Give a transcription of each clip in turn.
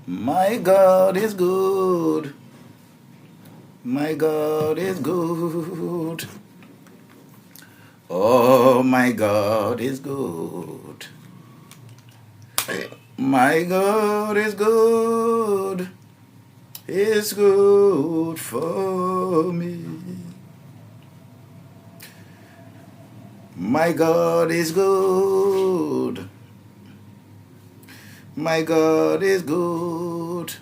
My God is good. My God is good. Oh, my God is good. My God is good. It's good for me. My God is good. My God is good.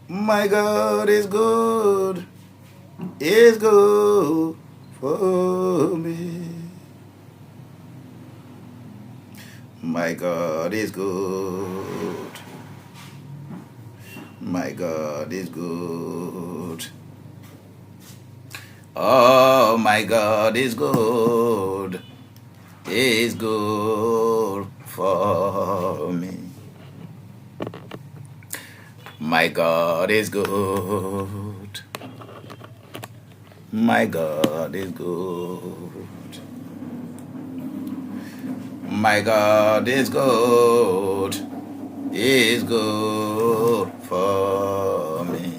My God is good. It's good for me. My God is good. My God is good. Oh, my God is good. He's good for me. My God is good. My God is good. My God is good. He's good for me.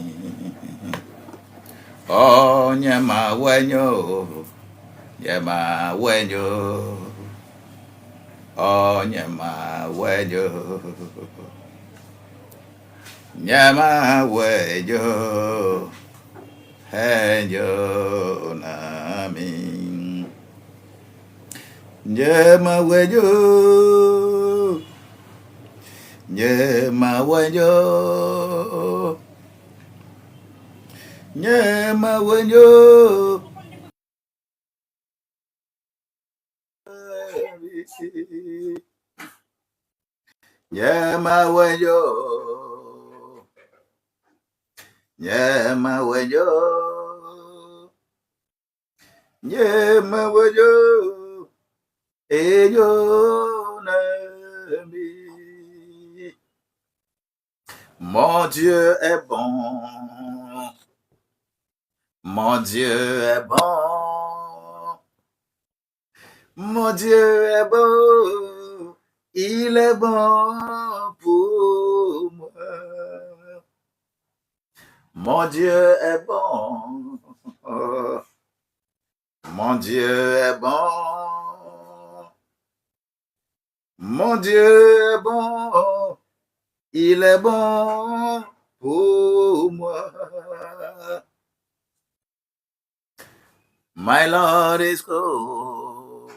Oh, nyama wenyo. Nyama wenyo. Oh, nyama wenyo. Nyama wenyo. Henyo nami. Nyama wenyo. Nyama wenyo. Nyama wenyo. Nyama wenyo. Nyama wenyo. Nyama wenyo. Eyo nami. Mon Dieu est bon. Mon Dieu est bon. Mon Dieu est bon. Il est bon pour moi. Mon Dieu est bon. Mon Dieu est bon. Mon Dieu est bon. Il est bon pour moi. My Lord is good.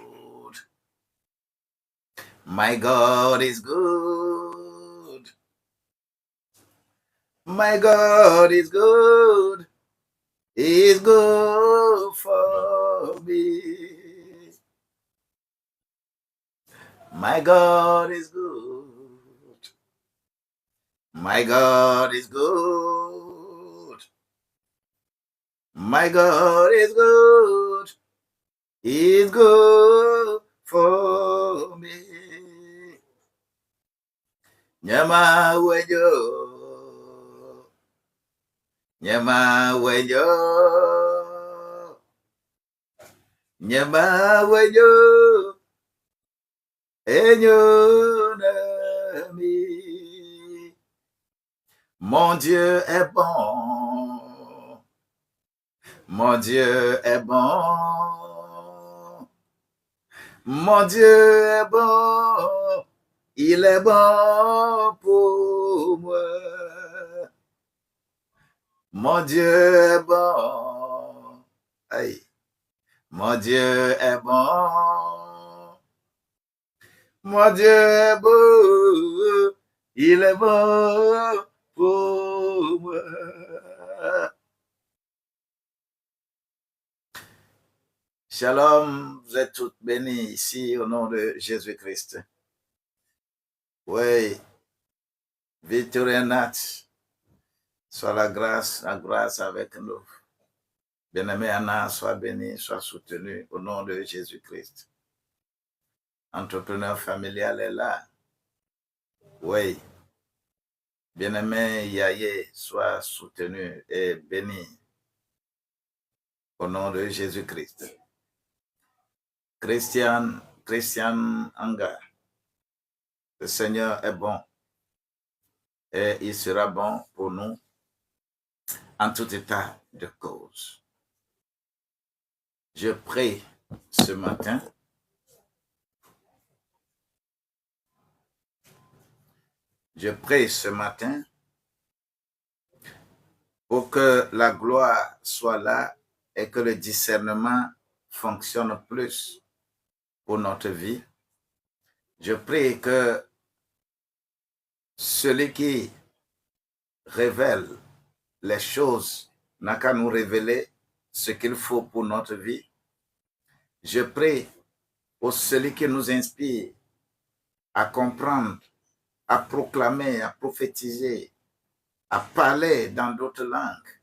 My God is good. My God is good. He's good for me. My God is good. My God is good. My God is good. He's good for me. Nyama wenyo. Nyama wenyo. Nyama wenyo. Enyo nami. Mon Dieu est bon. Mon Dieu est bon. Mon Dieu est bon. Il est bon pour moi. Mon Dieu est bon. Aïe. Mon Dieu est bon. Mon Dieu est beau. Il est bon pour moi. Shalom, vous êtes toutes bénies ici au nom de Jésus-Christ. Oui, Victorien Nat, soit la grâce avec nous. Bien-aimé Anna, sois béni, sois soutenu au nom de Jésus-Christ. Entrepreneur familial est là. Oui. Bien-aimé Yaye, sois soutenu et béni au nom de Jésus-Christ. Christian Anga, le Seigneur est bon. et il sera bon pour nous en tout état de cause. Je prie ce matin pour que la gloire soit là et que le discernement fonctionne plus pour notre vie. Je prie que celui qui révèle les choses n'a qu'à nous révéler ce qu'il faut pour notre vie. Je prie pour celui qui nous inspire à comprendre, à proclamer, à prophétiser, à parler dans d'autres langues,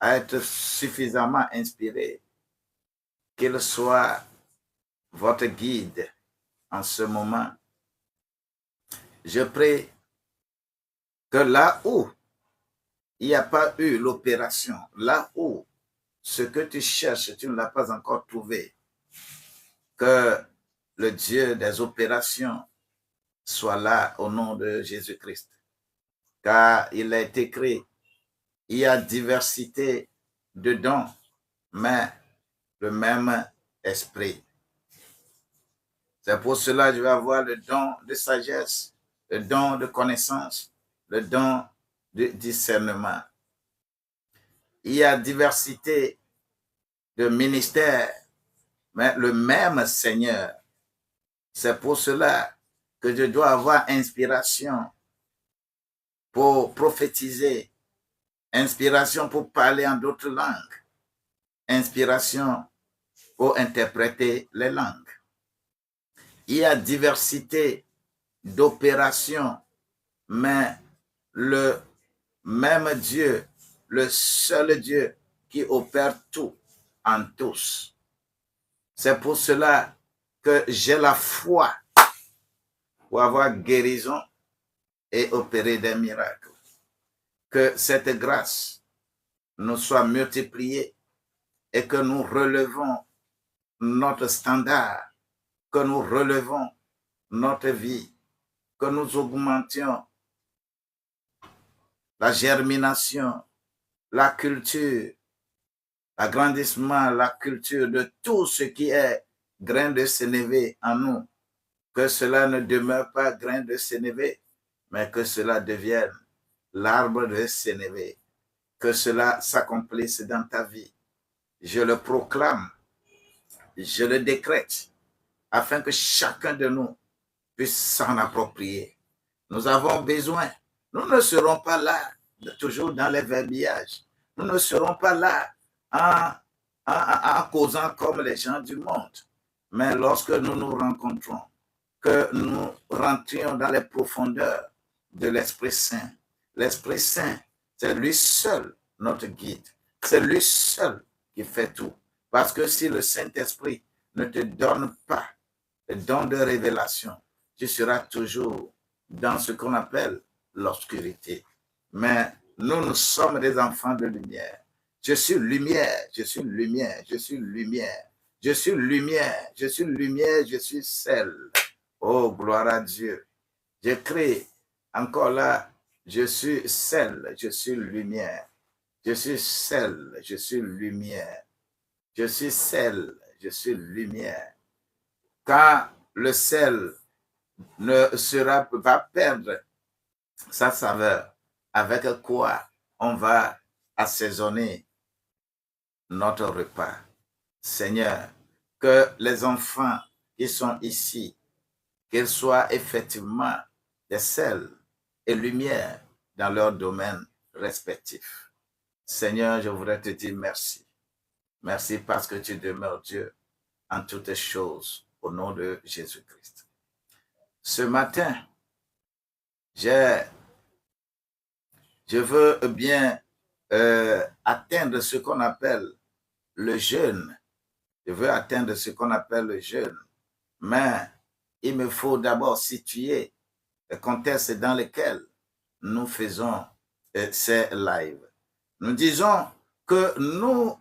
à être suffisamment inspiré, qu'il soit votre guide en ce moment. Je prie que là où il n'y a pas eu l'opération, là où ce que tu cherches, tu ne l'as pas encore trouvé, que le Dieu des opérations soit là au nom de Jésus-Christ. Car il est écrit, il y a diversité de dons, mais le même esprit. C'est pour cela que je vais avoir le don de sagesse, le don de connaissance, le don de discernement. Il y a diversité de ministères, mais le même Seigneur. C'est pour cela que je dois avoir inspiration pour prophétiser, inspiration pour parler en d'autres langues, inspiration pour interpréter les langues. Il y a diversité d'opérations, mais le même Dieu, le seul Dieu qui opère tout en tous. C'est pour cela que j'ai la foi pour avoir guérison et opérer des miracles. Que cette grâce nous soit multipliée et que nous relevons notre standard, que nous relevons notre vie, que nous augmentions la germination, la culture, l'agrandissement, la culture de tout ce qui est grain de sénévé en nous. Que cela ne demeure pas grain de sénévé, mais que cela devienne l'arbre de sénévé. Que cela s'accomplisse dans ta vie. Je le proclame, je le décrète, afin que chacun de nous puisse s'en approprier. Nous avons besoin. Nous ne serons pas là toujours dans les verbiages. Nous ne serons pas là en causant comme les gens du monde. Mais lorsque nous nous rencontrons, que nous rentrions dans les profondeurs de l'Esprit Saint. L'Esprit Saint, c'est lui seul notre guide. C'est lui seul qui fait tout. Parce que si le Saint-Esprit ne te donne pas le don de révélation, tu seras toujours dans ce qu'on appelle l'obscurité. Mais nous sommes des enfants de lumière. Je suis lumière, je suis lumière, je suis lumière. Je suis lumière, je suis lumière, je suis sel. Oh, gloire à Dieu. J'écris encore là, je suis sel, je suis lumière. Je suis sel, je suis lumière. Je suis sel, je suis lumière. Quand le sel va perdre sa saveur, avec quoi on va assaisonner notre repas. Seigneur, que les enfants qui sont ici, qu'ils soient effectivement des sels et lumières dans leur domaine respectif. Seigneur, je voudrais te dire merci. Merci parce que tu demeures Dieu en toutes choses au nom de Jésus-Christ. Ce matin, je veux bien atteindre ce qu'on appelle le jeûne. Je veux atteindre ce qu'on appelle le jeûne. Mais il me faut d'abord situer le contexte dans lequel nous faisons ces lives. Nous disons que nous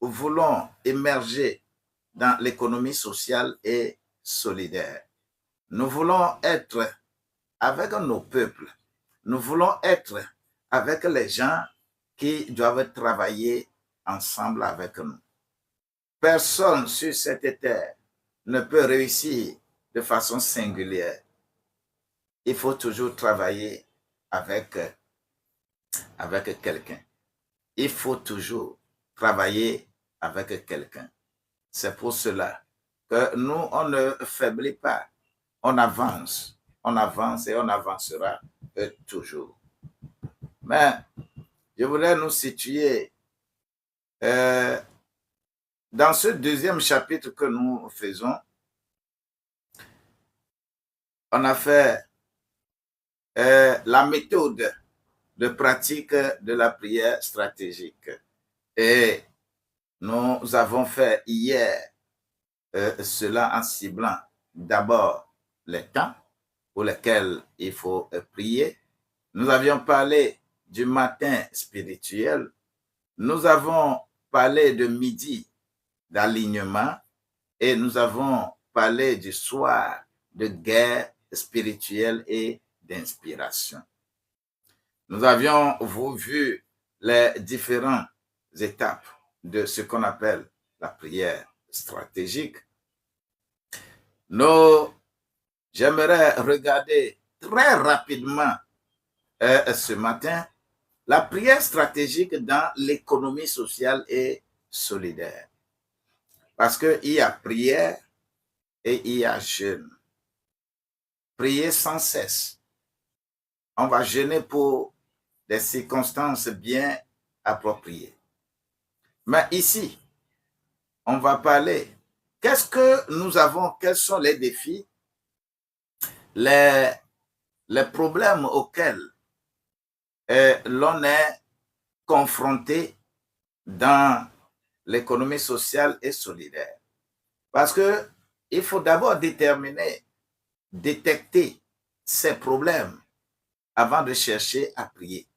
voulons émerger dans l'économie sociale et solidaire. Nous voulons être avec nos peuples, nous voulons être avec les gens qui doivent travailler ensemble avec nous. Personne sur cette terre ne peut réussir de façon singulière. Il faut toujours travailler avec quelqu'un. Il faut toujours travailler avec quelqu'un. C'est pour cela que nous, on ne faiblit pas. On avance et on avancera toujours. Mais je voudrais nous situer dans ce deuxième chapitre que nous faisons. On a fait la méthode de pratique de la prière stratégique. Et nous avons fait hier cela en ciblant d'abord les temps pour lesquels il faut prier. Nous avions parlé du matin spirituel. Nous avons parlé de midi d'alignement et nous avons parlé du soir de guerre spirituelle et d'inspiration. Nous avions vu les différentes étapes de ce qu'on appelle la prière stratégique. J'aimerais regarder très rapidement ce matin la prière stratégique dans l'économie sociale et solidaire. Parce qu'il y a prière et il y a jeûne. Prier sans cesse. On va jeûner pour des circonstances bien appropriées. Mais ici, on va parler. Qu'est-ce que nous avons? Quels sont les défis, les problèmes auxquels l'on est confronté dans l'économie sociale et solidaire? Parce que il faut d'abord détecter ces problèmes avant de chercher à prier.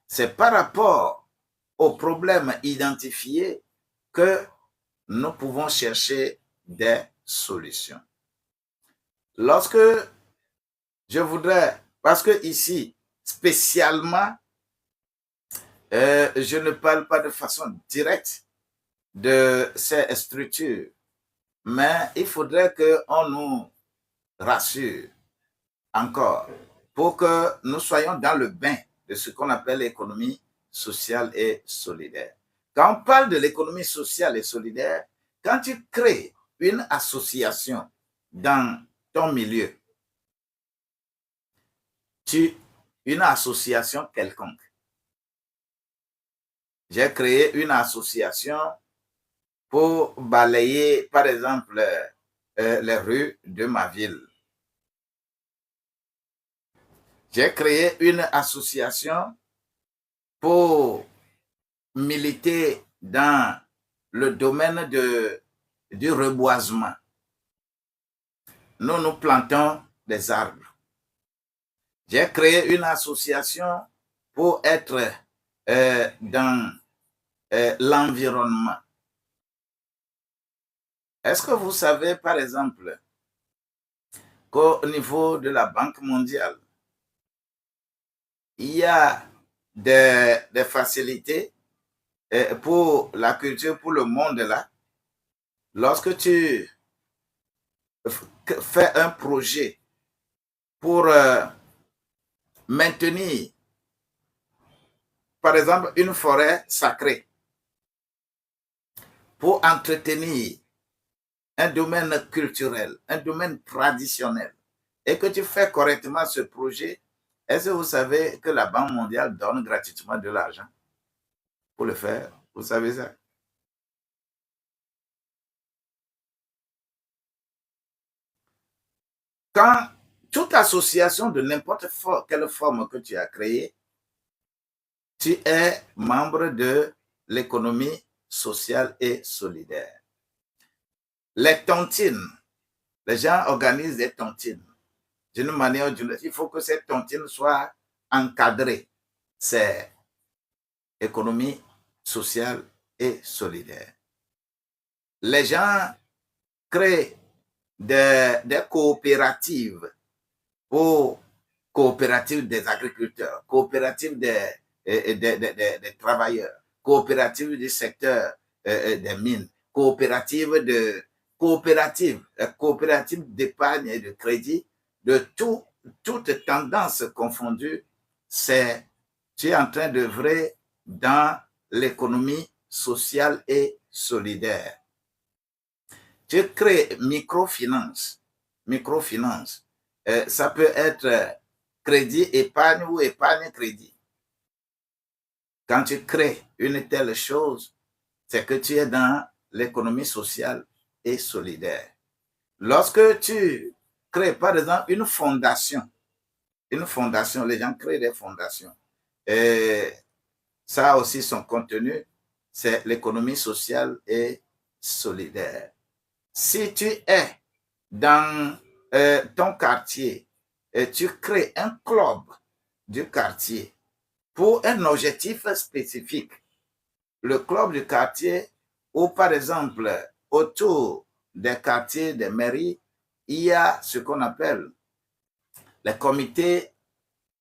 C'est par rapport aux problèmes identifiés que nous pouvons chercher des solutions. Lorsque je voudrais, parce que ici, spécialement, je ne parle pas de façon directe de ces structures, mais il faudrait qu'on nous rassure encore pour que nous soyons dans le bain de ce qu'on appelle l'économie sociale et solidaire. Quand on parle de l'économie sociale et solidaire, quand tu crées une association dans ton milieu, une association quelconque. J'ai créé une association pour balayer, par exemple, les rues de ma ville. J'ai créé une association pour militer dans le domaine du reboisement. Nous plantons des arbres. J'ai créé une association pour être dans l'environnement. Est-ce que vous savez, par exemple, qu'au niveau de la Banque mondiale, il y a des facilités pour la culture, pour le monde là. Lorsque tu fais un projet pour maintenir, par exemple, une forêt sacrée, pour entretenir un domaine culturel, un domaine traditionnel, et que tu fais correctement ce projet, est-ce que vous savez que la Banque mondiale donne gratuitement de l'argent pour le faire? Vous savez ça? Quand toute association de n'importe quelle forme que tu as créée, tu es membre de l'économie sociale et solidaire. Les tontines, les gens organisent des tontines. D'une manière ou d'une autre, il faut que ces tontines soient encadrées. C'est économie sociale et solidaire. Les gens créent des coopératives pour coopérative des agriculteurs, coopérative des travailleurs, coopérative du secteur des mines, coopérative d'épargne et de crédit, de toutes tendances confondues, tu es en train d'œuvrer dans l'économie sociale et solidaire. Tu crées microfinance. Ça peut être crédit épargne ou épargne crédit. Quand tu crées une telle chose, c'est que tu es dans l'économie sociale et solidaire. Lorsque tu crées, par exemple, une fondation, les gens créent des fondations. Et ça a aussi son contenu, c'est l'économie sociale et solidaire. Si tu es dans ton quartier et tu crées un club du quartier pour un objectif spécifique, le club du quartier ou par exemple autour des quartiers, des mairies, il y a ce qu'on appelle les comités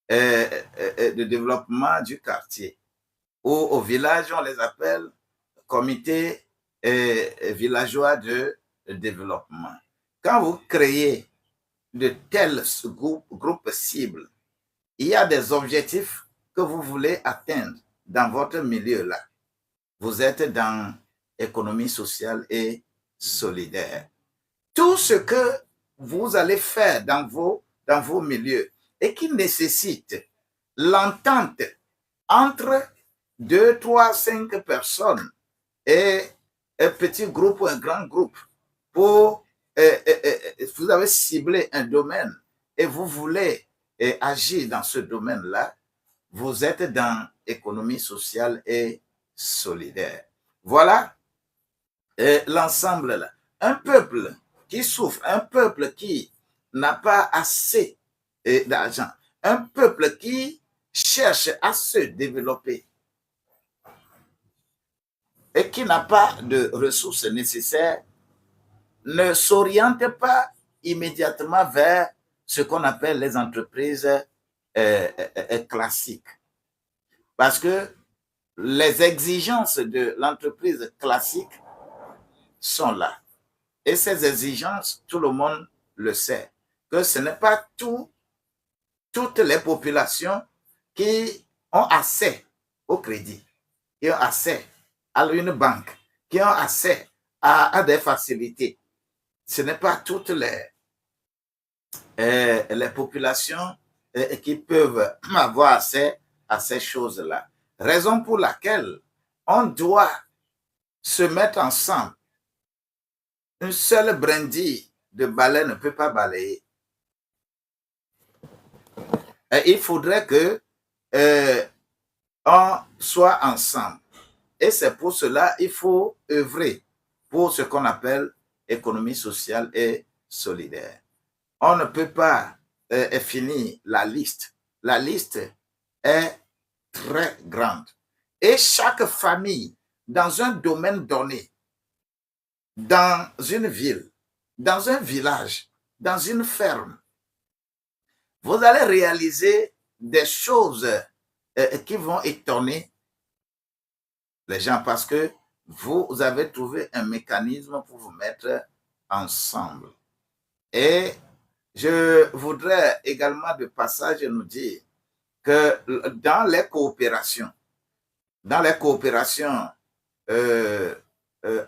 de développement du quartier, ou au village, on les appelle comités villageois de développement. Quand vous créez de tels groupes cibles, il y a des objectifs que vous voulez atteindre dans votre milieu-là. Vous êtes dans économie sociale et solidaire. Tout ce que vous allez faire dans vos milieux et qui nécessite l'entente entre 2, 3, 5 personnes et un petit groupe ou un grand groupe pour vous avez ciblé un domaine et vous voulez agir dans ce domaine-là, vous êtes dans économie sociale et solidaire. Voilà l'ensemble là. Un peuple qui souffre, un peuple qui n'a pas assez d'argent, un peuple qui cherche à se développer et qui n'a pas de ressources nécessaires, ne s'oriente pas immédiatement vers ce qu'on appelle les entreprises classiques. Parce que les exigences de l'entreprise classique sont là. Et ces exigences, tout le monde le sait, que ce n'est pas toutes les populations qui ont accès au crédit, qui ont accès à une banque, qui ont accès à des facilités. Ce n'est pas toutes les populations qui peuvent avoir accès à ces choses-là. Raison pour laquelle on doit se mettre ensemble. Une seule brindille de balai ne peut pas balayer. Et il faudrait que on soit ensemble. Et c'est pour cela qu'il faut œuvrer pour ce qu'on appelle économie sociale et solidaire. On ne peut pas finir la liste. La liste est très grande. Et chaque famille, dans un domaine donné, dans une ville, dans un village, dans une ferme, vous allez réaliser des choses qui vont étonner les gens parce que vous avez trouvé un mécanisme pour vous mettre ensemble. Et je voudrais également de passage nous dire que dans les coopérations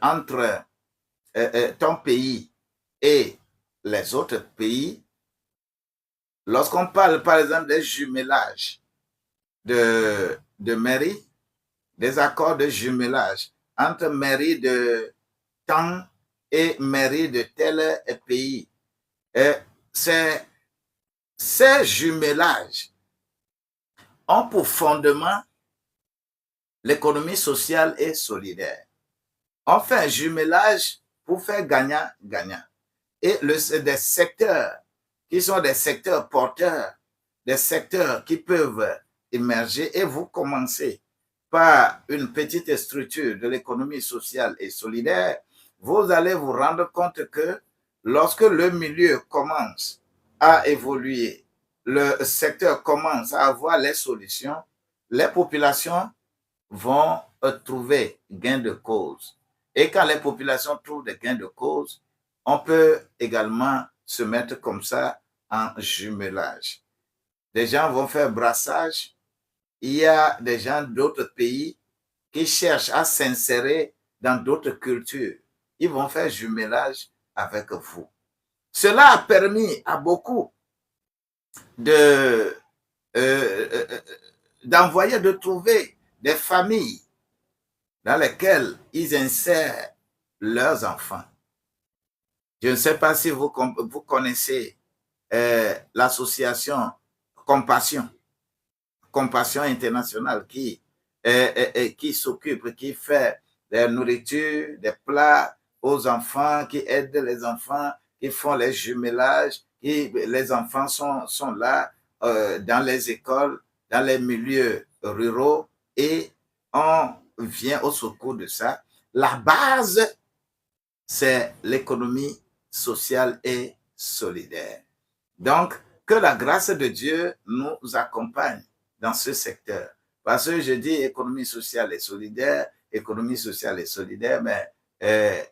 entre ton pays et les autres pays, lorsqu'on parle par exemple des jumelages de mairies, des accords de jumelage entre mairie de tant et mairie de tel pays, ces jumelages ont pour fondement l'économie sociale et solidaire. On fait un jumelage pour faire gagnant-gagnant. Et des secteurs qui sont des secteurs porteurs, des secteurs qui peuvent émerger, et vous commencez par une petite structure de l'économie sociale et solidaire, vous allez vous rendre compte que lorsque le milieu commence à évoluer le secteur commence à avoir les solutions, les populations vont trouver gain de cause. Et quand les populations trouvent des gains de cause, on peut également se mettre comme ça en jumelage. Des gens vont faire brassage. Il y a des gens d'autres pays qui cherchent à s'insérer dans d'autres cultures. Ils vont faire jumelage avec vous. Cela a permis à beaucoup de d'envoyer, de trouver des familles dans lesquelles ils insèrent leurs enfants. Je ne sais pas si vous connaissez l'association Compassion, Compassion internationale qui s'occupe, qui fait des nourritures, des plats aux enfants, qui aide les enfants, qui font les jumelages, les enfants sont là dans les écoles, dans les milieux ruraux et on vient au secours de ça. La base, c'est l'économie sociale et solidaire. Donc, que la grâce de Dieu nous accompagne dans ce secteur. Parce que je dis économie sociale et solidaire, mais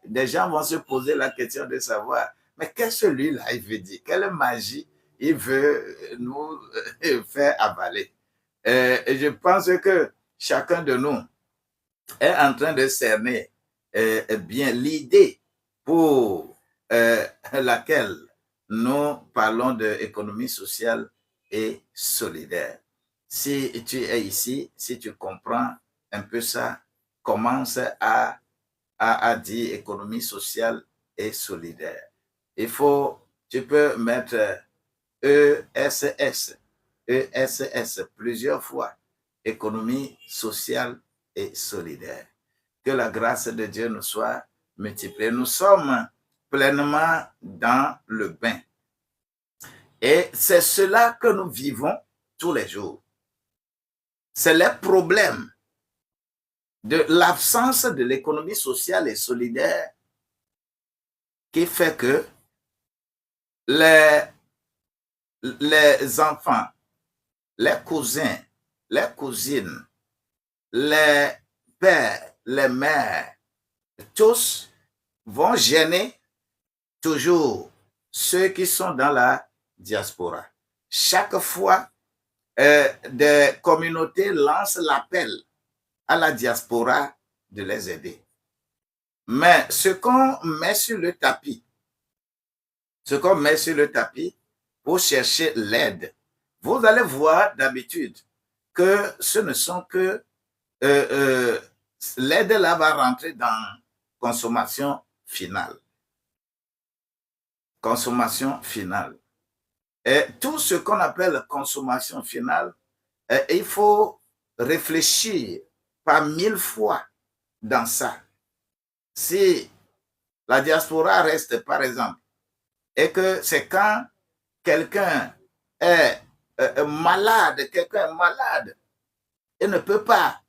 des gens vont se poser la question de savoir, mais qu'est-ce que lui-là, il veut dire? Quelle magie il veut nous faire avaler? Et je pense que chacun de nous est en train de cerner bien l'idée pour laquelle nous parlons d'économie sociale et solidaire. Si tu es ici, si tu comprends un peu ça, commence à dire économie sociale et solidaire. Tu peux mettre ESS, ESS plusieurs fois, économie sociale et solidaire. Que la grâce de Dieu nous soit multipliée. Nous sommes pleinement dans le bain. Et c'est cela que nous vivons tous les jours. C'est les problèmes de l'absence de l'économie sociale et solidaire qui fait que les enfants, les cousins, les cousines, les pères, les mères, tous vont gêner toujours ceux qui sont dans la diaspora. Chaque fois, des communautés lancent l'appel à la diaspora de les aider. Mais ce qu'on met sur le tapis pour chercher l'aide, vous allez voir d'habitude que ce ne sont que l'aide là va rentrer dans consommation finale. Consommation finale. Et tout ce qu'on appelle consommation finale, il faut réfléchir par 1000 fois dans ça. Si la diaspora reste, par exemple, et que c'est quand quelqu'un est malade et ne peut pas,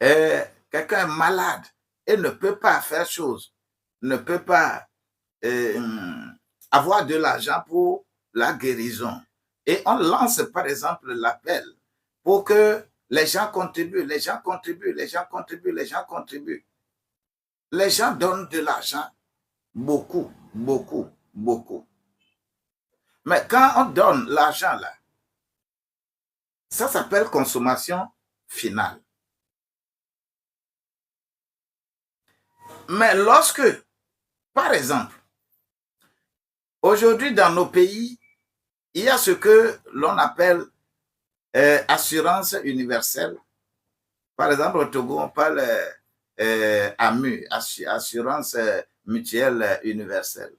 quelqu'un est malade et ne peut pas faire chose, ne peut pas avoir de l'argent pour la guérison. Et on lance, par exemple, l'appel pour que les gens contribuent, les gens donnent de l'argent, beaucoup. Mais quand on donne l'argent là, ça s'appelle consommation finale. Mais lorsque, par exemple, aujourd'hui dans nos pays, il y a ce que l'on appelle assurance universelle. Par exemple, au Togo, on parle AMU, assurance mutuelle universelle.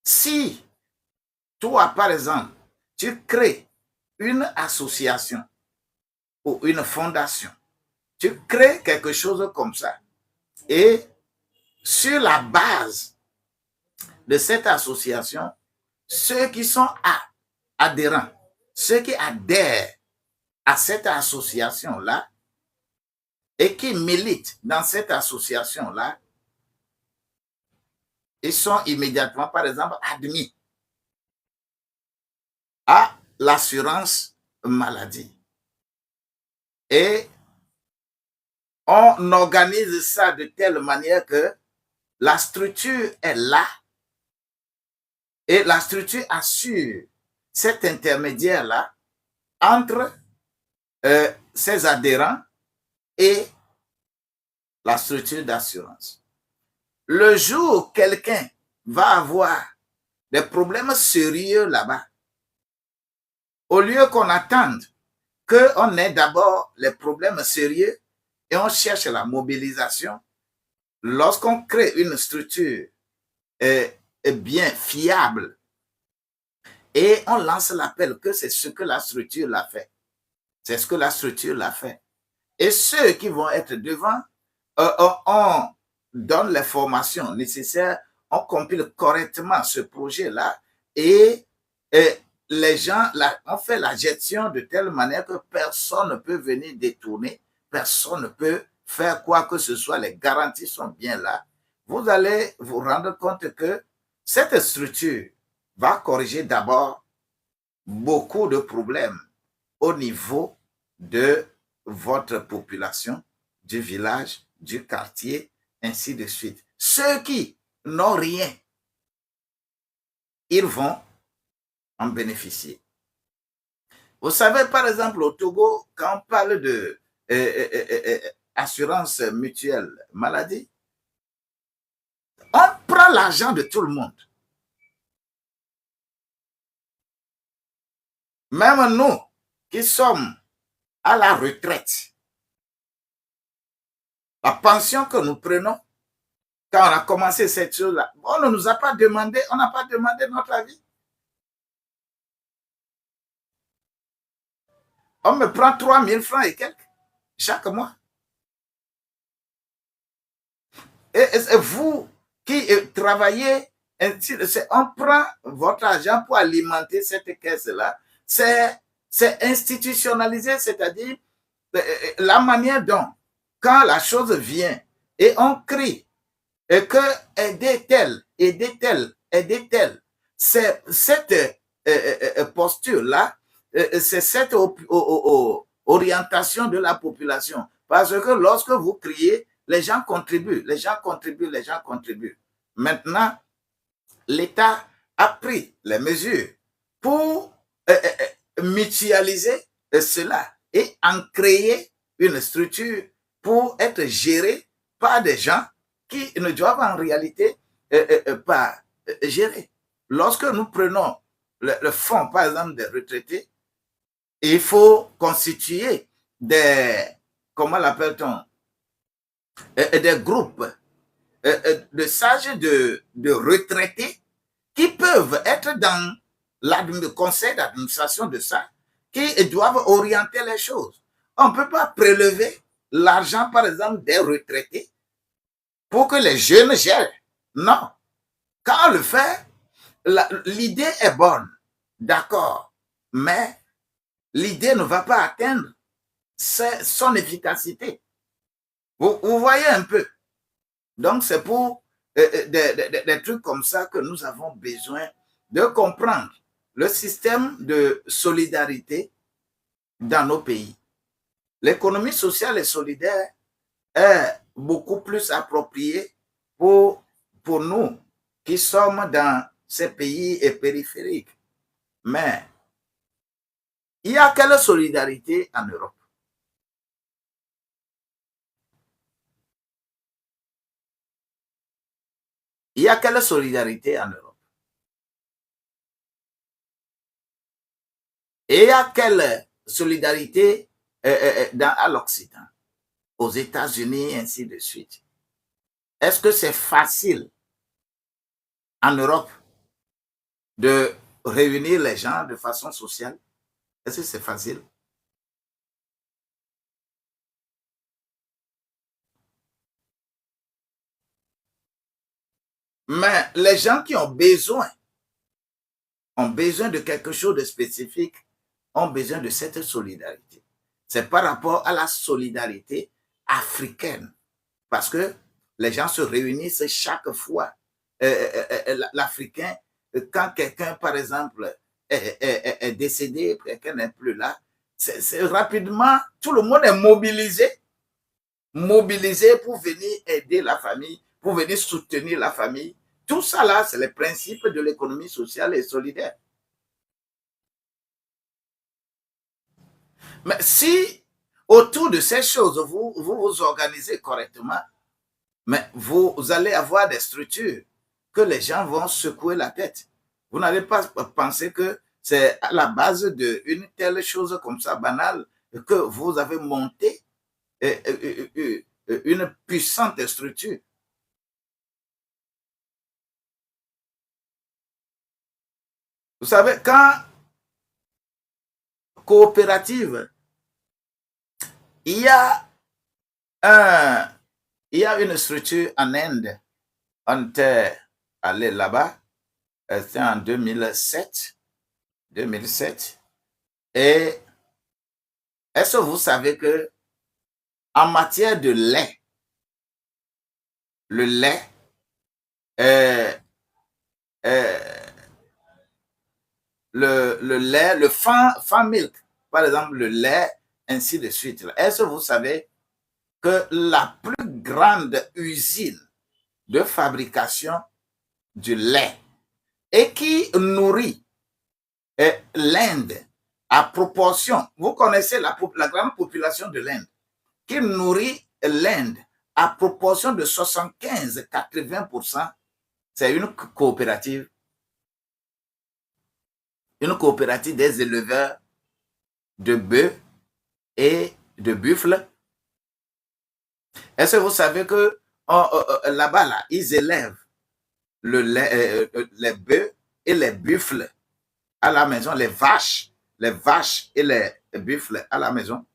Si toi, par exemple, tu crées une association ou une fondation, tu crées quelque chose comme ça, et sur la base de cette association, ceux qui sont adhérents, ceux qui adhèrent à cette association-là et qui militent dans cette association-là, ils sont immédiatement, par exemple, admis l'assurance maladie. Et on organise ça de telle manière que la structure est là et la structure assure cet intermédiaire-là entre ses adhérents et la structure d'assurance. Le jour où quelqu'un va avoir des problèmes sérieux là-bas, au lieu qu'on attende qu'on ait d'abord les problèmes sérieux et on cherche la mobilisation, lorsqu'on crée une structure bien fiable et on lance l'appel que c'est ce que la structure l'a fait. C'est ce que la structure l'a fait. Et ceux qui vont être devant, on donne les formations nécessaires, on compile correctement ce projet-là et les gens, on fait la gestion de telle manière que personne ne peut venir détourner, personne ne peut faire quoi que ce soit, les garanties sont bien là. Vous allez vous rendre compte que cette structure va corriger d'abord beaucoup de problèmes au niveau de votre population, du village, du quartier, ainsi de suite. Ceux qui n'ont rien, ils vont en bénéficier. Vous savez, par exemple, au Togo, quand on parle de assurance mutuelle maladie, on prend l'argent de tout le monde. Même nous qui sommes à la retraite, la pension que nous prenons, quand on a commencé cette chose-là, on ne nous a pas demandé, on n'a pas demandé notre avis. On me prend 3 000 francs et quelques chaque mois. Et vous qui travaillez, on prend votre argent pour alimenter cette caisse-là. C'est institutionnalisé, c'est-à-dire la manière dont, quand la chose vient et on crie et que aider tel, aider tel, aider tel, c'est cette posture-là, c'est cette orientation de la population. Parce que lorsque vous criez, les gens contribuent, les gens contribuent, les gens contribuent. Maintenant, l'État a pris les mesures pour mutualiser cela et en créer une structure pour être gérée par des gens qui ne doivent en réalité pas gérer. Lorsque nous prenons le fonds, par exemple, des retraités, il faut constituer des, comment l'appelle-t-on, des groupes de sages de retraités qui peuvent être dans le conseil d'administration de ça, qui doivent orienter les choses. On ne peut pas prélever l'argent, par exemple, des retraités pour que les jeunes gèrent. Non. Quand on le fait, l'idée est bonne, d'accord, mais l'idée ne va pas atteindre son efficacité. Vous voyez un peu. Donc, c'est pour des trucs comme ça que nous avons besoin de comprendre le système de solidarité dans nos pays. L'économie sociale et solidaire est beaucoup plus appropriée pour nous qui sommes dans ces pays périphériques. Mais il y a quelle solidarité en Europe? Il y a quelle solidarité en Europe? Et il y a quelle solidarité à l'Occident, aux États-Unis, ainsi de suite? Est-ce que c'est facile en Europe de réunir les gens de façon sociale? Est-ce que c'est facile? Mais les gens qui ont besoin de quelque chose de spécifique, ont besoin de cette solidarité. C'est par rapport à la solidarité africaine. Parce que les gens se réunissent chaque fois. L'Africain, quand quelqu'un, par exemple, est décédée, quelqu'un n'est plus là, c'est rapidement, tout le monde est mobilisé pour venir aider la famille, pour venir soutenir la famille. Tout ça là, c'est les principes de l'économie sociale et solidaire. Mais si autour de ces choses, vous organisez correctement, mais vous allez avoir des structures que les gens vont secouer la tête. Vous n'allez pas penser que c'est à la base d'une telle chose comme ça, banale, que vous avez monté une puissante structure. Vous savez, quand coopérative, il y a une structure en Inde. On était allé là-bas, c'était en 2007. Et est-ce que vous savez que en matière de lait, le lait, le lait, le fan milk, par exemple, le lait, ainsi de suite. Est-ce que vous savez que la plus grande usine de fabrication du lait et qui nourrit l'Inde à proportion, vous connaissez la grande population de l'Inde, qui nourrit l'Inde à proportion de 75-80%, c'est une coopérative des éleveurs de bœufs et de buffles. Est-ce que vous savez que là-bas, là, ils élèvent le lait, les bœufs et les buffles à la maison, les vaches et les buffles à la maison?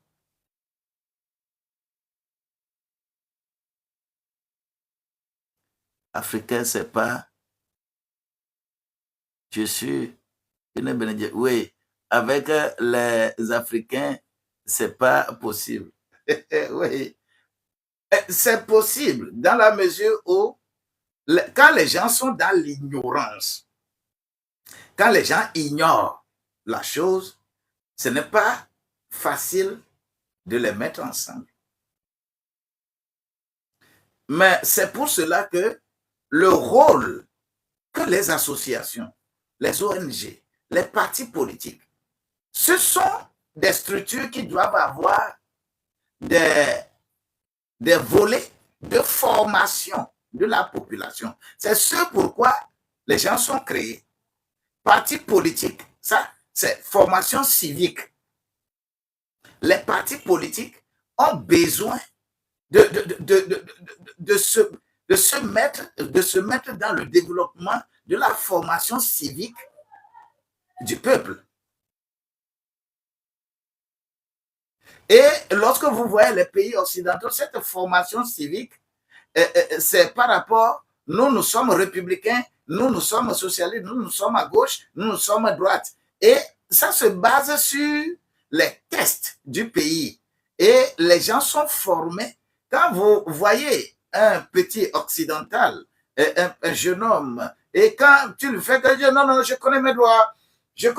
Africain, c'est pas, je suis une bénédiction. Oui, avec les Africains, c'est pas possible. Oui, c'est possible dans la mesure où, quand les gens sont dans l'ignorance, quand les gens ignorent la chose, ce n'est pas facile de les mettre ensemble. Mais c'est pour cela que le rôle que les associations, les ONG, les partis politiques, ce sont des structures qui doivent avoir des volets de formation de la population. C'est ce pourquoi les gens sont créés. Partis politiques, ça, c'est formation civique. Les partis politiques ont besoin de se mettre dans le développement de la formation civique du peuple. Et lorsque vous voyez les pays occidentaux, cette formation civique, c'est par rapport, nous sommes républicains, nous sommes socialistes, nous sommes à gauche, nous sommes à droite. Et ça se base sur les tests du pays. Et les gens sont formés. Quand vous voyez un petit occidental, un jeune homme, et quand tu lui fais que non, je connais mes droits, je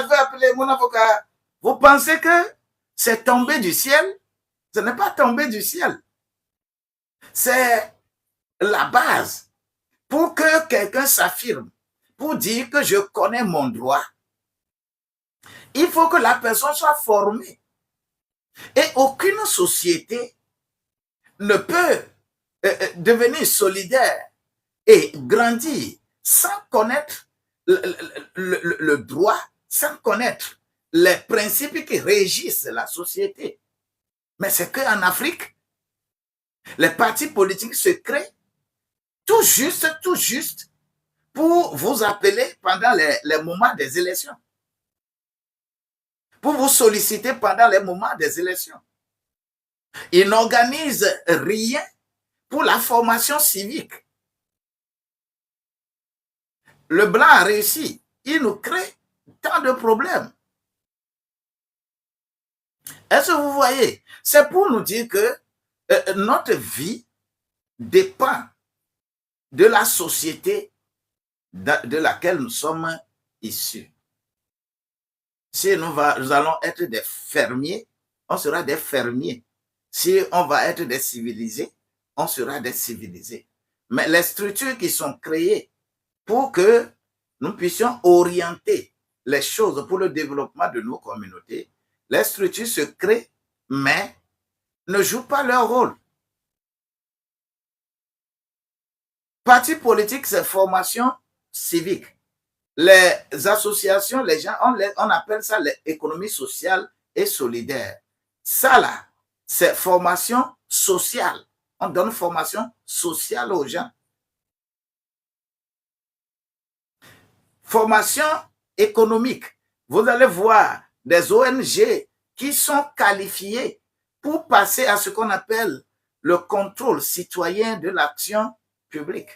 vais appeler mon avocat. Vous pensez que c'est tombé du ciel? Ce n'est pas tombé du ciel. C'est la base pour que quelqu'un s'affirme, pour dire que je connais mon droit. Il faut que la personne soit formée. Et aucune société ne peut devenir solidaire et grandir sans connaître le droit, sans connaître les principes qui régissent la société. Mais c'est qu'en Afrique, les partis politiques se créent tout juste pour vous appeler pendant les moments des élections, pour vous solliciter pendant les moments des élections. Ils n'organisent rien pour la formation civique. Le blanc a réussi. Il nous crée tant de problèmes. Est-ce que vous voyez? C'est pour nous dire que notre vie dépend de la société de laquelle nous sommes issus. Si nous allons être des fermiers, on sera des fermiers. Si on va être des civilisés, on sera des civilisés. Mais les structures qui sont créées pour que nous puissions orienter les choses pour le développement de nos communautés, les structures se créent, mais ne jouent pas leur rôle. Parti politique, c'est formation civique. Les associations, les gens, on appelle ça l'économie sociale et solidaire. Ça là, c'est formation sociale. On donne formation sociale aux gens. Formation économique. Vous allez voir des ONG qui sont qualifiées pour passer à ce qu'on appelle le contrôle citoyen de l'action publique.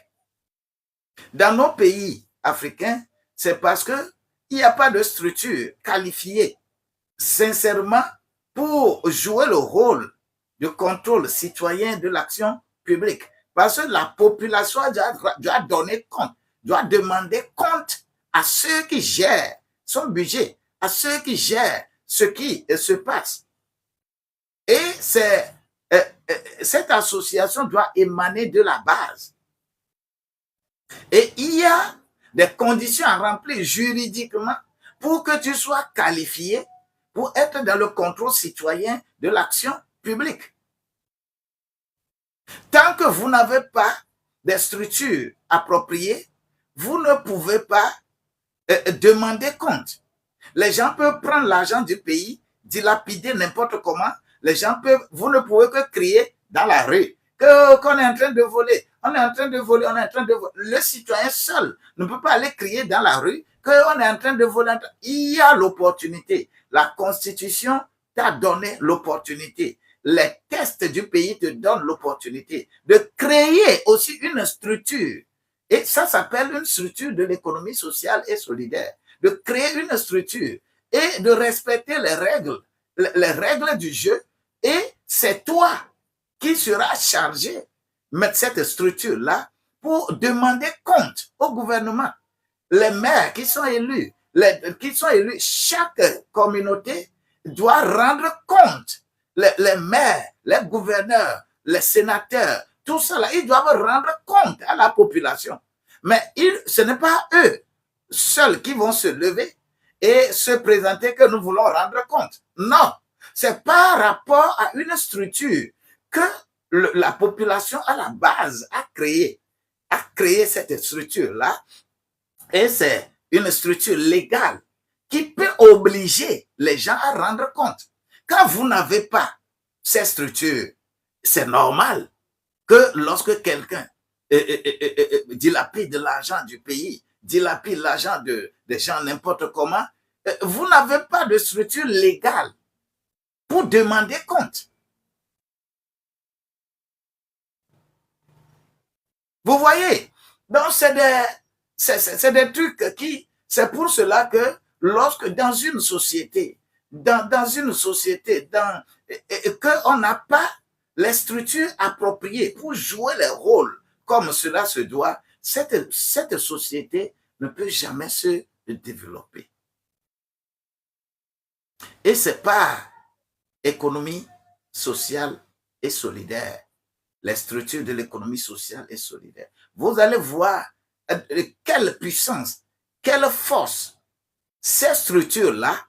Dans nos pays africains, c'est parce qu'il n'y a pas de structure qualifiée, sincèrement, pour jouer le rôle de contrôle citoyen de l'action publique. Parce que la population doit donner compte, doit demander compte à ceux qui gèrent son budget, à ceux qui gèrent ce qui se passe. Et cette association doit émaner de la base. Et il y a des conditions à remplir juridiquement pour que tu sois qualifié pour être dans le contrôle citoyen de l'action publique. Tant que vous n'avez pas des structures appropriées, vous ne pouvez pas demander compte. Les gens peuvent prendre l'argent du pays, dilapider n'importe comment. Les gens peuvent, vous ne pouvez que crier dans la rue qu'on est en train de voler. On est en train de voler, on est en train de voler. Le citoyen seul ne peut pas aller crier dans la rue qu'on est en train de voler. Il y a l'opportunité. La Constitution t'a donné l'opportunité. Les tests du pays te donnent l'opportunité de créer aussi une structure. Et ça s'appelle une structure de l'économie sociale et solidaire. De créer une structure et de respecter les règles du jeu. Et c'est toi qui seras chargé de cette structure-là pour demander compte au gouvernement. Les maires qui sont élus, chaque communauté doit rendre compte. Les maires, les gouverneurs, les sénateurs, tout ça là, ils doivent rendre compte à la population. Mais ce n'est pas eux seuls qui vont se lever et se présenter que nous voulons rendre compte. Non, c'est par rapport à une structure que la population à la base a créé cette structure-là. Et c'est une structure légale qui peut obliger les gens à rendre compte. Quand vous n'avez pas cette structure, c'est normal que lorsque quelqu'un dilapide l'argent du pays, dilapide l'argent des gens n'importe comment, vous n'avez pas de structure légale pour demander compte. Vous voyez? Donc, c'est des trucs c'est pour cela que lorsque dans une société, qu'on n'a pas les structures appropriées pour jouer les rôles comme cela se doit, cette société ne peut jamais se développer. Et c'est par économie sociale et solidaire, les structures de l'économie sociale et solidaire. Vous allez voir quelle puissance, quelle force ces structures-là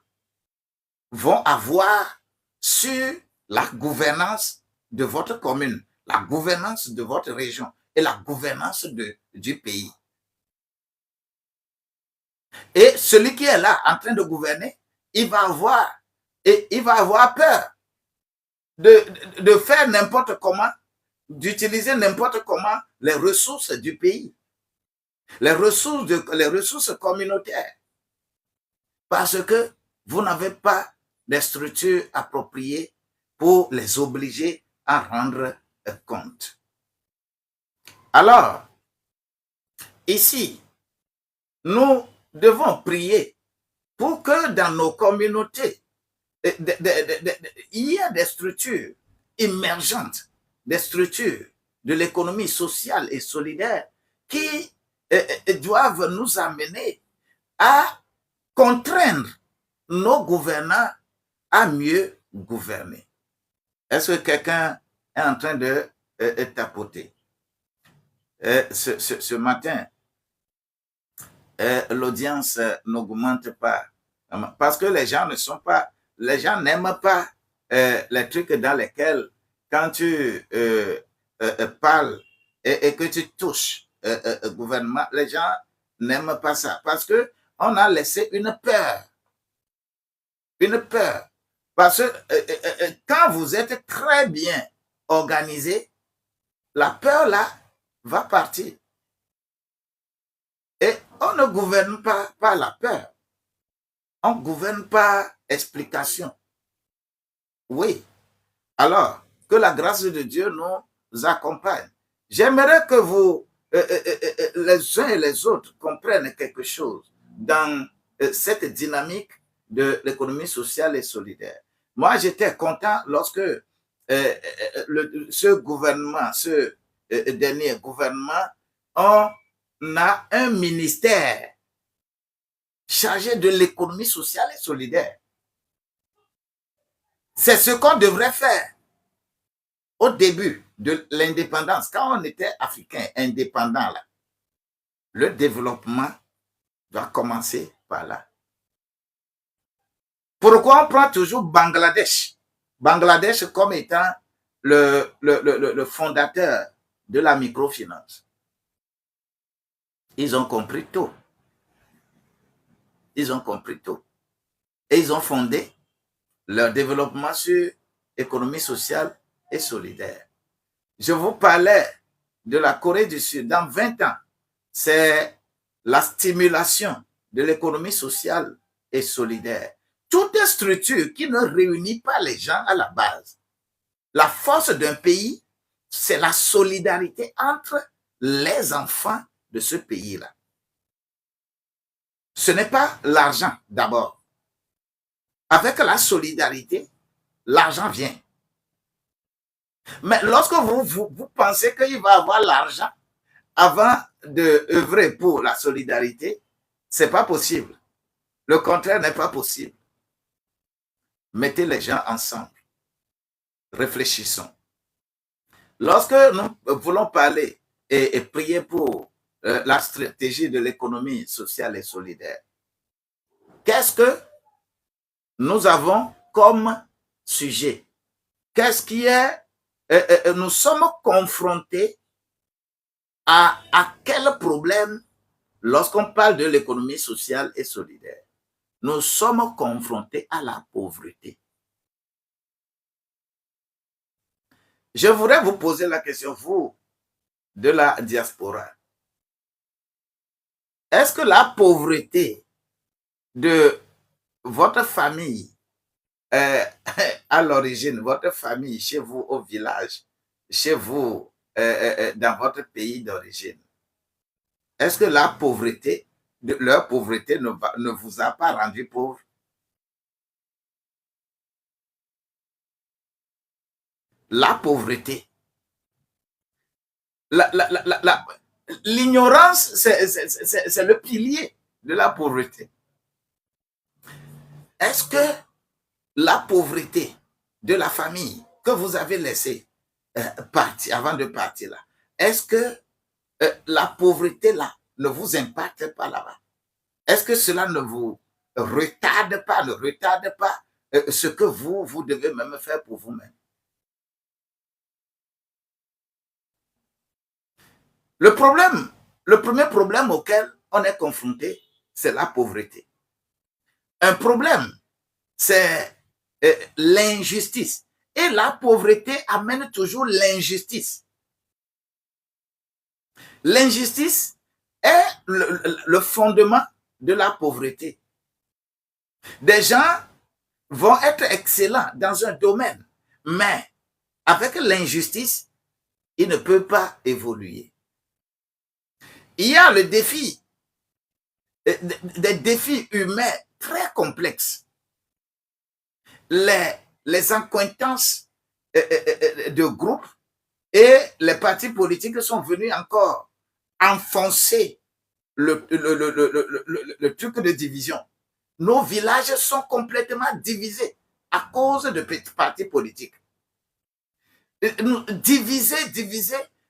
vont avoir sur la gouvernance de votre commune, la gouvernance de votre région et la gouvernance du pays. Et celui qui est là en train de gouverner, il va avoir peur de faire n'importe comment, d'utiliser n'importe comment les ressources du pays, les ressources communautaires, parce que vous n'avez pas des structures appropriées pour les obliger à rendre compte. Alors, ici, nous devons prier pour que dans nos communautés, il y ait des structures émergentes, des structures de l'économie sociale et solidaire qui doivent nous amener à contraindre nos gouvernants à mieux gouverner. Est-ce que quelqu'un est en train de tapoter? Ce matin, l'audience n'augmente pas parce que les gens n'aiment pas les trucs dans lesquels quand tu parles et que tu touches gouvernement, les gens n'aiment pas ça parce que on a laissé une peur. Une peur. Parce que quand vous êtes très bien organisé, la peur là va partir. Et on ne gouverne pas par la peur. On gouverne par explication. Oui. Alors, que la grâce de Dieu nous accompagne. J'aimerais que vous, les uns et les autres, comprennent quelque chose dans cette dynamique de l'économie sociale et solidaire. Moi, j'étais content lorsque ce gouvernement, ce dernier gouvernement, on a un ministère chargé de l'économie sociale et solidaire. C'est ce qu'on devrait faire au début de l'indépendance, quand on était africain indépendant, là, le développement doit commencer par là. Pourquoi on prend toujours Bangladesh? Bangladesh comme étant le fondateur de la microfinance. Ils ont compris tout. Ils ont compris tout. Et ils ont fondé leur développement sur l'économie sociale et solidaire. Je vous parlais de la Corée du Sud. Dans 20 ans, c'est la stimulation de l'économie sociale et solidaire. Toute structure qui ne réunit pas les gens à la base. La force d'un pays, c'est la solidarité entre les enfants de ce pays-là. Ce n'est pas l'argent d'abord. Avec la solidarité, l'argent vient. Mais lorsque vous pensez qu'il va avoir l'argent avant d'œuvrer pour la solidarité, ce n'est pas possible. Le contraire n'est pas possible. Mettez les gens ensemble. Réfléchissons. Lorsque nous voulons parler et prier pour la stratégie de l'économie sociale et solidaire, qu'est-ce que nous avons comme sujet? Qu'est-ce qui est... nous sommes confrontés à quel problème lorsqu'on parle de l'économie sociale et solidaire? Nous sommes confrontés à la pauvreté. Je voudrais vous poser la question, vous, de la diaspora. Est-ce que la pauvreté de votre famille, à l'origine, votre famille, chez vous au village, chez vous, dans votre pays d'origine, est-ce que la pauvreté, leur pauvreté ne vous a pas rendu pauvre? La pauvreté. L'ignorance, c'est le pilier de la pauvreté. Est-ce que la pauvreté de la famille que vous avez laissée partir avant de partir là, est-ce que la pauvreté là ne vous impacte pas là-bas? Est-ce que cela ne vous retarde pas, ce que vous devez même faire pour vous-même? Le premier problème auquel on est confronté, c'est la pauvreté. Un problème, c'est l'injustice. Et la pauvreté amène toujours l'injustice. L'injustice est le fondement de la pauvreté. Des gens vont être excellents dans un domaine, mais avec l'injustice, ils ne peuvent pas évoluer. Il y a le défi, des défis humains très complexes. Les accointances de groupes et les partis politiques sont venus encore enfoncer le truc de division. Nos villages sont complètement divisés à cause de petits partis politiques. Divisés.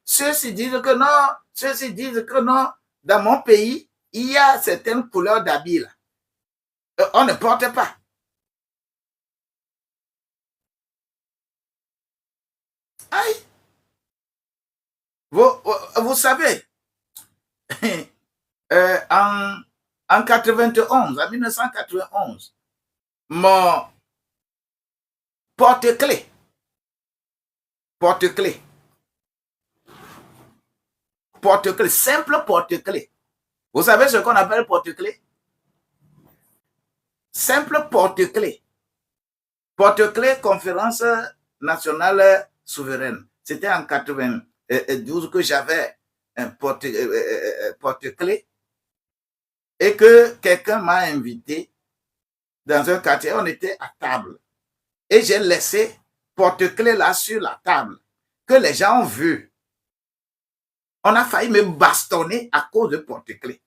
Ceux-ci disent que non, ceux-ci disent que non. Dans mon pays, il y a certaines couleurs d'habits. On ne porte pas. Aïe. Vous savez, en 91, en 1991, mon porte-clés, simple porte-clés. Vous savez ce qu'on appelle porte-clés? Simple porte-clés. Porte-clés, conférence nationale souveraine. C'était en 92 que j'avais un porte-clés et que quelqu'un m'a invité dans un quartier. On était à table et j'ai laissé porte-clés là sur la table que les gens ont vu. On a failli me bastonner à cause de porte-clés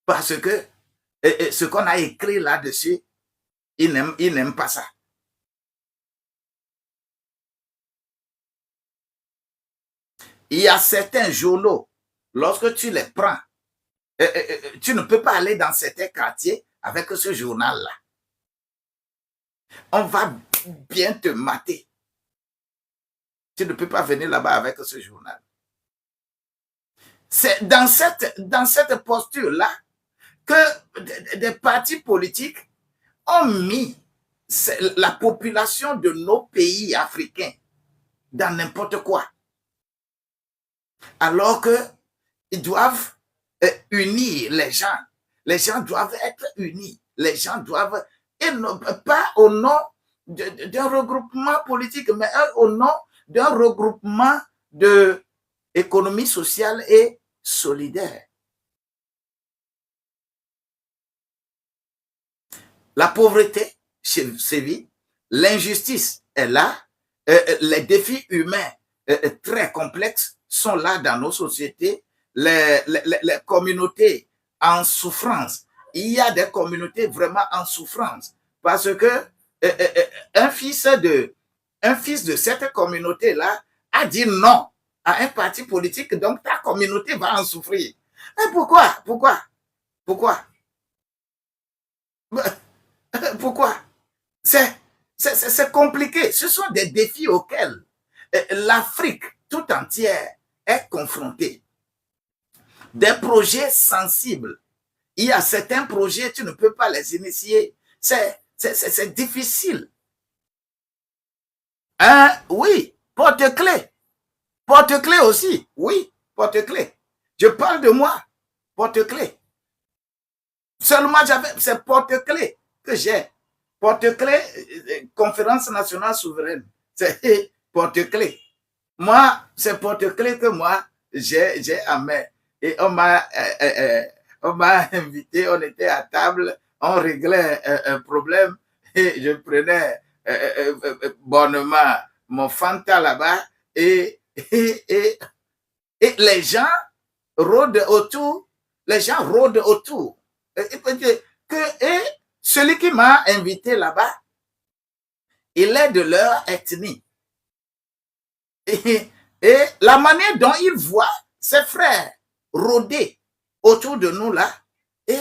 parce que ce qu'on a écrit là-dessus, ils n'aiment pas ça. Il y a certains journaux, lorsque tu les prends, tu ne peux pas aller dans certains quartiers avec ce journal-là. On va bien te mater. Tu ne peux pas venir là-bas avec ce journal. C'est dans cette posture-là que des partis politiques ont mis la population de nos pays africains dans n'importe quoi. Alors qu'ils doivent unir les gens. Les gens doivent être unis. Les gens doivent, et non, pas au nom d'un regroupement politique, mais au nom d'un regroupement d'économie sociale et solidaire. La pauvreté sévit, l'injustice est là, les défis humains très complexes sont là dans nos sociétés, les communautés en souffrance. Il y a des communautés vraiment en souffrance parce que un fils de cette communauté-là a dit non à un parti politique, donc ta communauté va en souffrir. Mais pourquoi? Pourquoi? C'est compliqué. Ce sont des défis auxquels l'Afrique tout entière est confrontée. Des projets sensibles. Il y a certains projets, tu ne peux pas les initier. C'est difficile. Oui, porte-clés. Porte-clés aussi. Oui, porte-clés. Je parle de moi. Porte-clés. Seulement, j'avais ces porte-clés que j'ai. Porte-clés, conférence nationale souveraine. C'est porte-clés. Moi, c'est porte-clés que moi, j'ai à main. Et on m'a invité, on était à table, on réglait un problème et je prenais bonnement mon Fanta là-bas et les gens rôdent autour. Les gens rôdent autour. Et celui qui m'a invité là-bas, il est de leur ethnie. Et la manière dont il voit ses frères rôder autour de nous là, et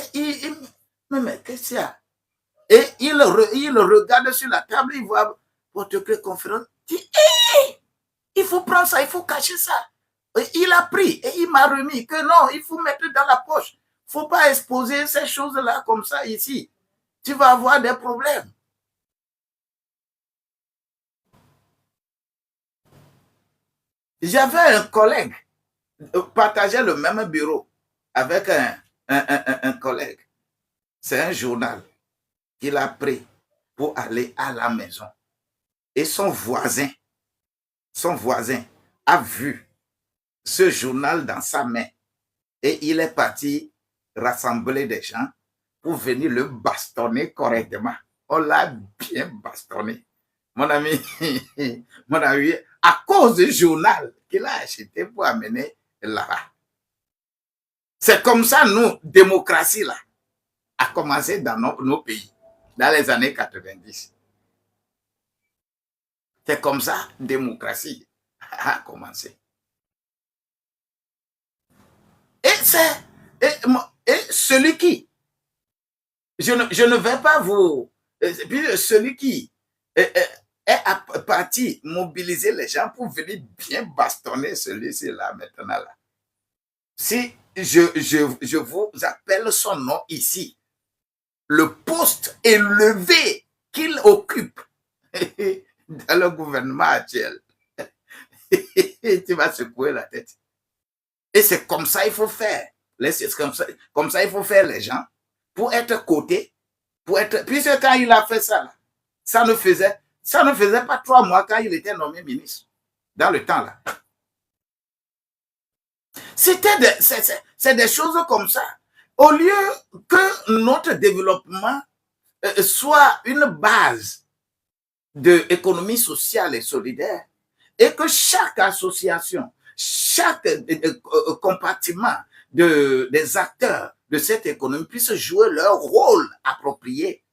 mais qu'est-ce qu'il y a? Et il regarde sur la table, il voit porte-clés conférence, il dit, il faut prendre ça, il faut cacher ça. Et il a pris et il m'a remis que non, il faut mettre dans la poche. Il ne faut pas exposer ces choses-là comme ça ici. Tu vas avoir des problèmes. J'avais un collègue, partageait le même bureau avec un collègue. C'est un journal qu'il a pris pour aller à la maison. Et son voisin a vu ce journal dans sa main. Et il est parti rassembler des gens pour venir le bastonner correctement. On l'a bien bastonné. Mon ami, à cause du journal qu'il a acheté pour amener là-bas. C'est comme ça, nous, démocratie, là, a commencé dans nos pays, dans les années 90. C'est comme ça, démocratie a commencé. Et celui qui, je ne vais pas vous, puis celui qui est parti mobiliser les gens pour venir bien bastonner celui-ci là maintenant là. Si je vous appelle son nom ici, le poste élevé qu'il occupe dans le gouvernement actuel, tu vas secouer la tête. Et c'est comme ça il faut faire. Comme ça il faut faire les gens pour être cotés, pour être. Puisque quand il a fait ça, là, ça ne faisait pas 3 mois quand il était nommé ministre. Dans le temps là. C'est des choses comme ça. Au lieu que notre développement soit une base de économie sociale et solidaire, et que chaque association, chaque compartiment des acteurs de cette économie puisse jouer leur rôle approprié,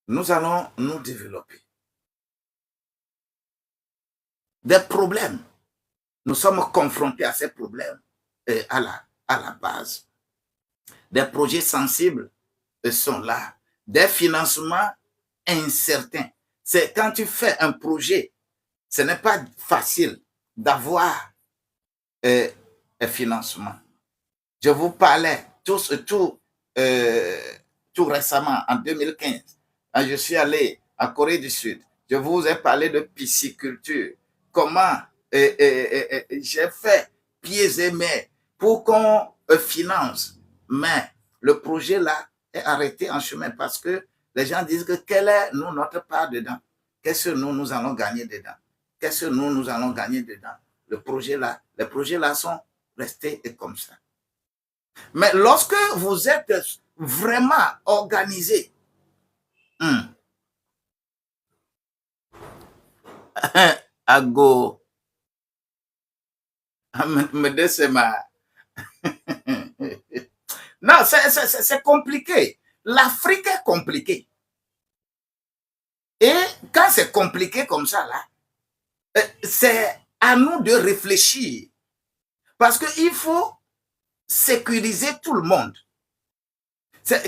nous allons nous développer. Des problèmes. Nous sommes confrontés à ces problèmes à la base. Des projets sensibles sont là. Des financements incertains. C'est quand tu fais un projet, ce n'est pas facile d'avoir un financement. Je vous parlais tout récemment, en 2015, quand je suis allé en Corée du Sud. Je vous ai parlé de pisciculture. Comment j'ai fait pieds et mains pour qu'on finance. Mais le projet là est arrêté en chemin parce que les gens disent que quelle est notre part dedans? Qu'est-ce que nous allons gagner dedans? Qu'est-ce que nous allons gagner dedans? Les projets là sont restés comme ça. Mais lorsque vous êtes vraiment organisé, Ago, non, c'est compliqué. L'Afrique est compliquée. Et quand c'est compliqué comme ça, là, c'est à nous de réfléchir. Parce qu'il faut sécuriser tout le monde.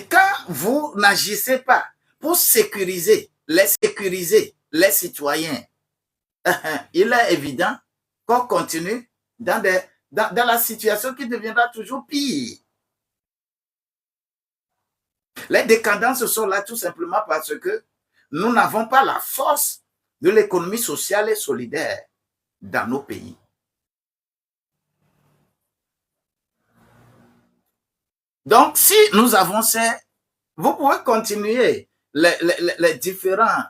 Quand vous n'agissez pas pour sécuriser les citoyens, il est évident qu'on continue dans la situation qui deviendra toujours pire. Les décadences sont là tout simplement parce que nous n'avons pas la force de l'économie sociale et solidaire dans nos pays. Donc, si nous avançons, vous pouvez continuer les différents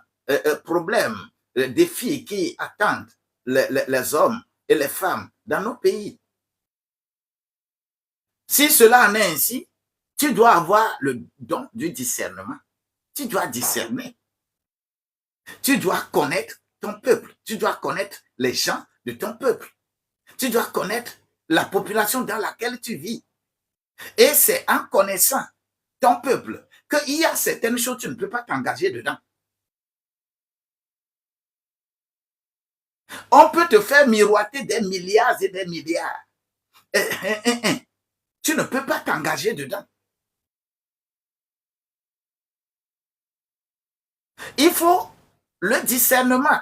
problèmes, les défis qui attendent les hommes et les femmes dans nos pays. Si cela en est ainsi, tu dois avoir le don du discernement. Tu dois discerner. Tu dois connaître ton peuple. Tu dois connaître les gens de ton peuple. Tu dois connaître la population dans laquelle tu vis. Et c'est en connaissant ton peuple qu'il y a certaines choses, tu ne peux pas t'engager dedans. On peut te faire miroiter des milliards et des milliards. Tu ne peux pas t'engager dedans. Il faut le discernement.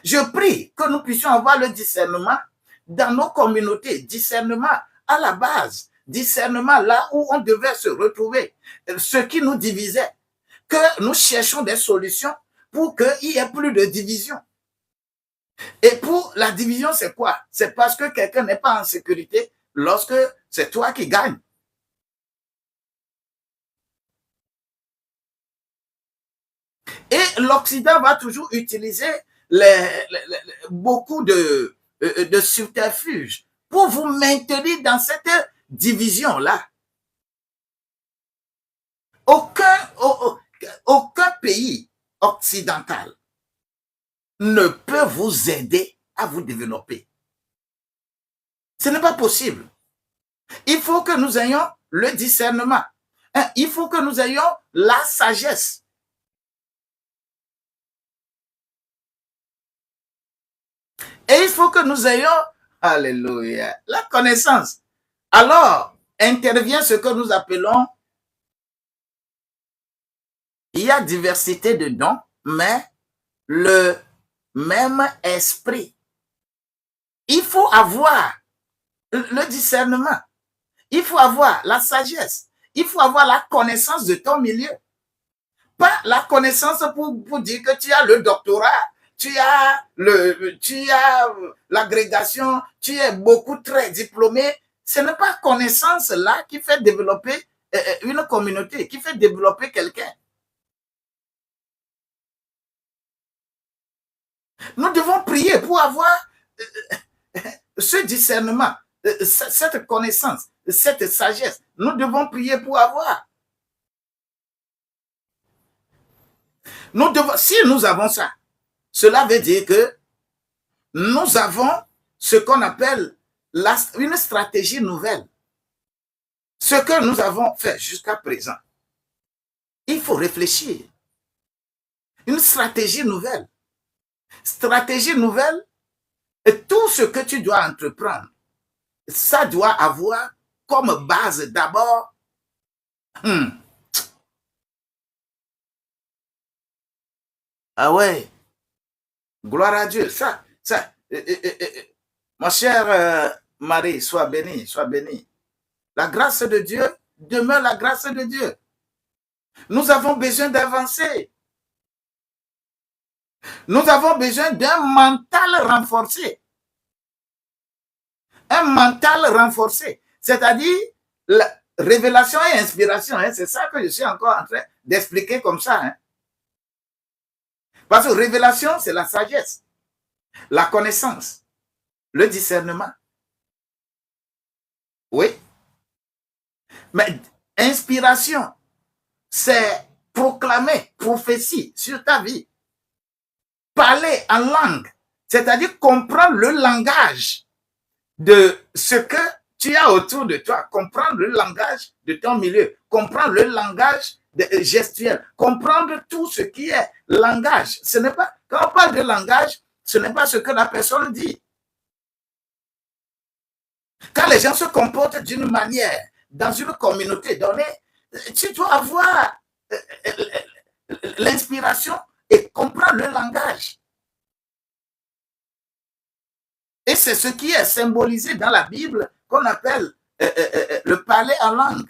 Je prie que nous puissions avoir le discernement dans nos communautés, discernement à la base, discernement là où on devait se retrouver, ce qui nous divisait, que nous cherchons des solutions pour qu'il n'y ait plus de division. Et pour la division, c'est quoi? C'est parce que quelqu'un n'est pas en sécurité lorsque c'est toi qui gagnes. Et l'Occident va toujours utiliser beaucoup de subterfuges pour vous maintenir dans cette division-là. Aucun pays occidental ne peut vous aider à vous développer. Ce n'est pas possible. Il faut que nous ayons le discernement. Il faut que nous ayons la sagesse. Et il faut que nous ayons, alléluia, la connaissance. Alors, intervient ce que nous appelons, il y a diversité de dons, mais le même esprit. Il faut avoir le discernement. Il faut avoir la sagesse. Il faut avoir la connaissance de ton milieu. Pas la connaissance pour dire que tu as le doctorat, tu as l'agrégation, tu es beaucoup très diplômé. Ce n'est pas connaissance là qui fait développer une communauté, qui fait développer quelqu'un. Nous devons prier pour avoir ce discernement, cette connaissance, cette sagesse. Nous devons prier pour avoir. Si nous avons ça, cela veut dire que nous avons ce qu'on appelle une stratégie nouvelle. Ce que nous avons fait jusqu'à présent, il faut réfléchir. Une stratégie nouvelle. Stratégie nouvelle, et tout ce que tu dois entreprendre, ça doit avoir comme base d'abord ah ouais, gloire à Dieu. Mon cher Marie, sois béni, sois béni. La grâce de Dieu demeure la grâce de Dieu. Nous avons besoin d'avancer. Nous avons besoin d'un mental renforcé. Un mental renforcé. C'est-à-dire, la révélation et inspiration. C'est ça que je suis encore en train d'expliquer comme ça. Parce que révélation, c'est la sagesse, la connaissance, le discernement. Oui. Mais inspiration, c'est proclamer, prophétie sur ta vie. Parler en langue, c'est-à-dire comprendre le langage de ce que tu as autour de toi, comprendre le langage de ton milieu, comprendre le langage gestuel, comprendre tout ce qui est langage. Ce n'est pas, quand on parle de langage, ce n'est pas ce que la personne dit. Quand les gens se comportent d'une manière dans une communauté donnée, tu dois avoir l'inspiration et comprendre le langage. Et c'est ce qui est symbolisé dans la Bible qu'on appelle le parler en langue.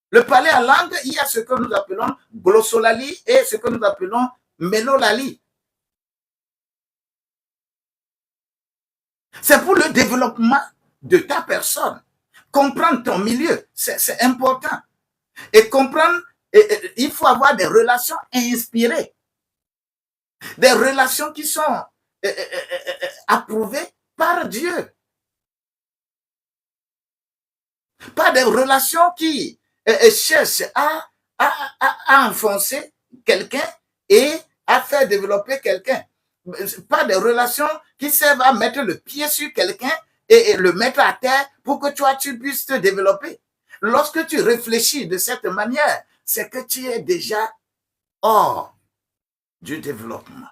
Le parler en langue, il y a ce que nous appelons glossolalie et ce que nous appelons mélolalie. C'est pour le développement de ta personne. Comprendre ton milieu, c'est important. Et comprendre, il faut avoir des relations inspirées. Des relations qui sont approuvées par Dieu. Pas des relations qui cherchent à enfoncer quelqu'un et à faire développer quelqu'un. Pas des relations qui servent à mettre le pied sur quelqu'un et le mettre à terre pour que toi, tu puisses te développer. Lorsque tu réfléchis de cette manière, c'est que tu es déjà hors du développement.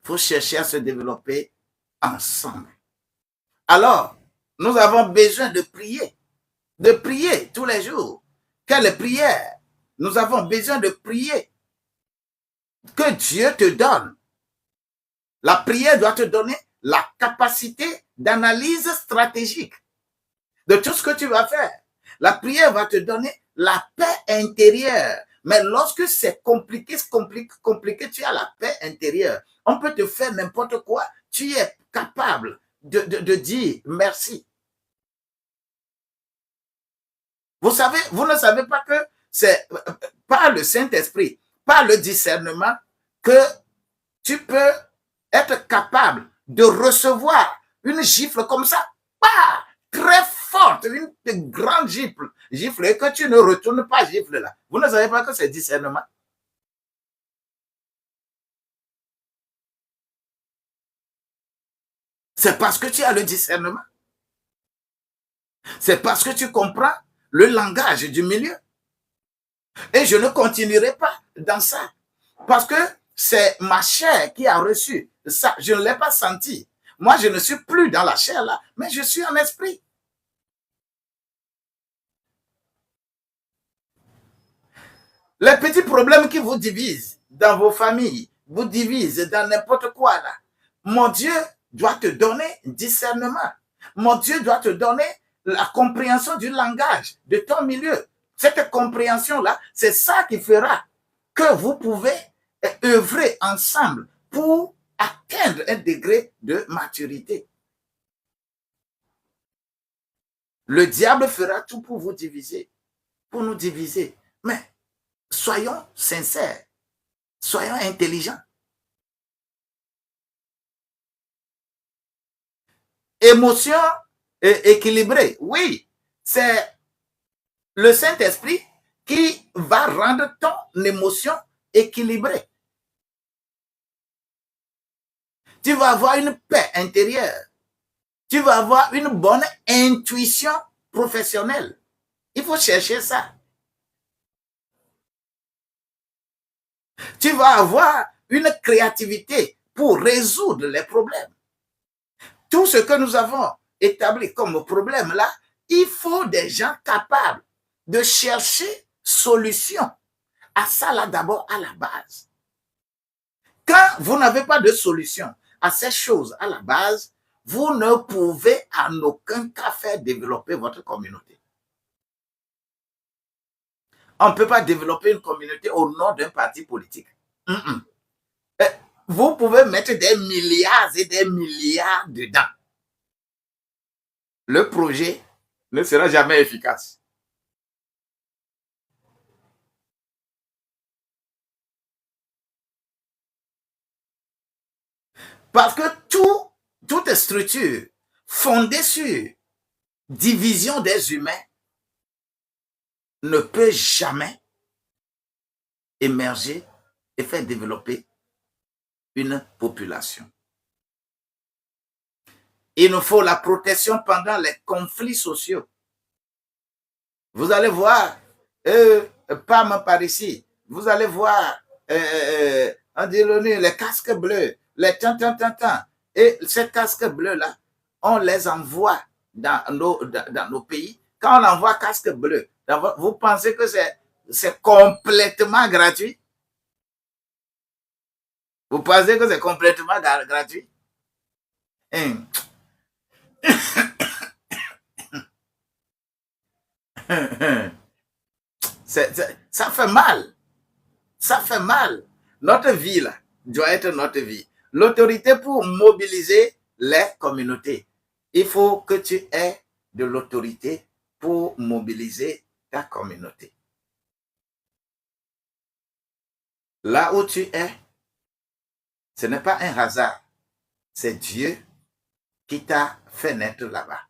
Il faut chercher à se développer ensemble. Alors, nous avons besoin de prier tous les jours. Quelle prière? Nous avons besoin de prier. Que Dieu te donne. La prière doit te donner la capacité d'analyse stratégique de tout ce que tu vas faire. La prière va te donner la paix intérieure. Mais lorsque c'est compliqué, tu as la paix intérieure. On peut te faire n'importe quoi. Tu es capable de dire merci. Vous ne savez pas que c'est par le Saint-Esprit, par le discernement, que tu peux être capable de recevoir une gifle comme ça, très forte, une grande gifle, et que tu ne retournes pas gifle là. Vous ne savez pas que c'est discernement. C'est parce que tu as le discernement. C'est parce que tu comprends le langage du milieu. Et je ne continuerai pas dans ça. Parce que c'est ma chair qui a reçu ça. Je ne l'ai pas senti. Moi, je ne suis plus dans la chair là, mais je suis en esprit. Les petits problèmes qui vous divisent dans vos familles, vous divisent dans n'importe quoi là. Mon Dieu doit te donner discernement. Mon Dieu doit te donner la compréhension du langage de ton milieu. Cette compréhension-là, c'est ça qui fera que vous pouvez œuvrer ensemble pour atteindre un degré de maturité. Le diable fera tout pour vous diviser, pour nous diviser. Mais soyons sincères, soyons intelligents. Émotion équilibrée, oui, c'est le Saint-Esprit qui va rendre ton émotion équilibrée. Tu vas avoir une paix intérieure. Tu vas avoir une bonne intuition professionnelle. Il faut chercher ça. Tu vas avoir une créativité pour résoudre les problèmes. Tout ce que nous avons établi comme problème là, il faut des gens capables de chercher solution à ça là d'abord à la base. Quand vous n'avez pas de solution à ces choses à la base, vous ne pouvez en aucun cas faire développer votre communauté. On ne peut pas développer une communauté au nom d'un parti politique. Vous pouvez mettre des milliards et des milliards dedans. Le projet ne sera jamais efficace. Parce que toute structure fondée sur division des humains ne peut jamais émerger et faire développer une population. Il nous faut la protection pendant les conflits sociaux. Vous allez voir, Pam par ici, vous allez voir, on dit les casques bleus, les tant. Et ces casques bleus-là, on les envoie dans nos pays. Quand on envoie casque bleu, vous pensez que c'est complètement gratuit? Vous pensez que c'est complètement gratuit? Ça fait mal. Ça fait mal. Notre vie, là, doit être notre vie. L'autorité pour mobiliser les communautés. Il faut que tu aies de l'autorité pour mobiliser ta communauté. Là où tu es, ce n'est pas un hasard. C'est Dieu qui t'a fait naître là-bas.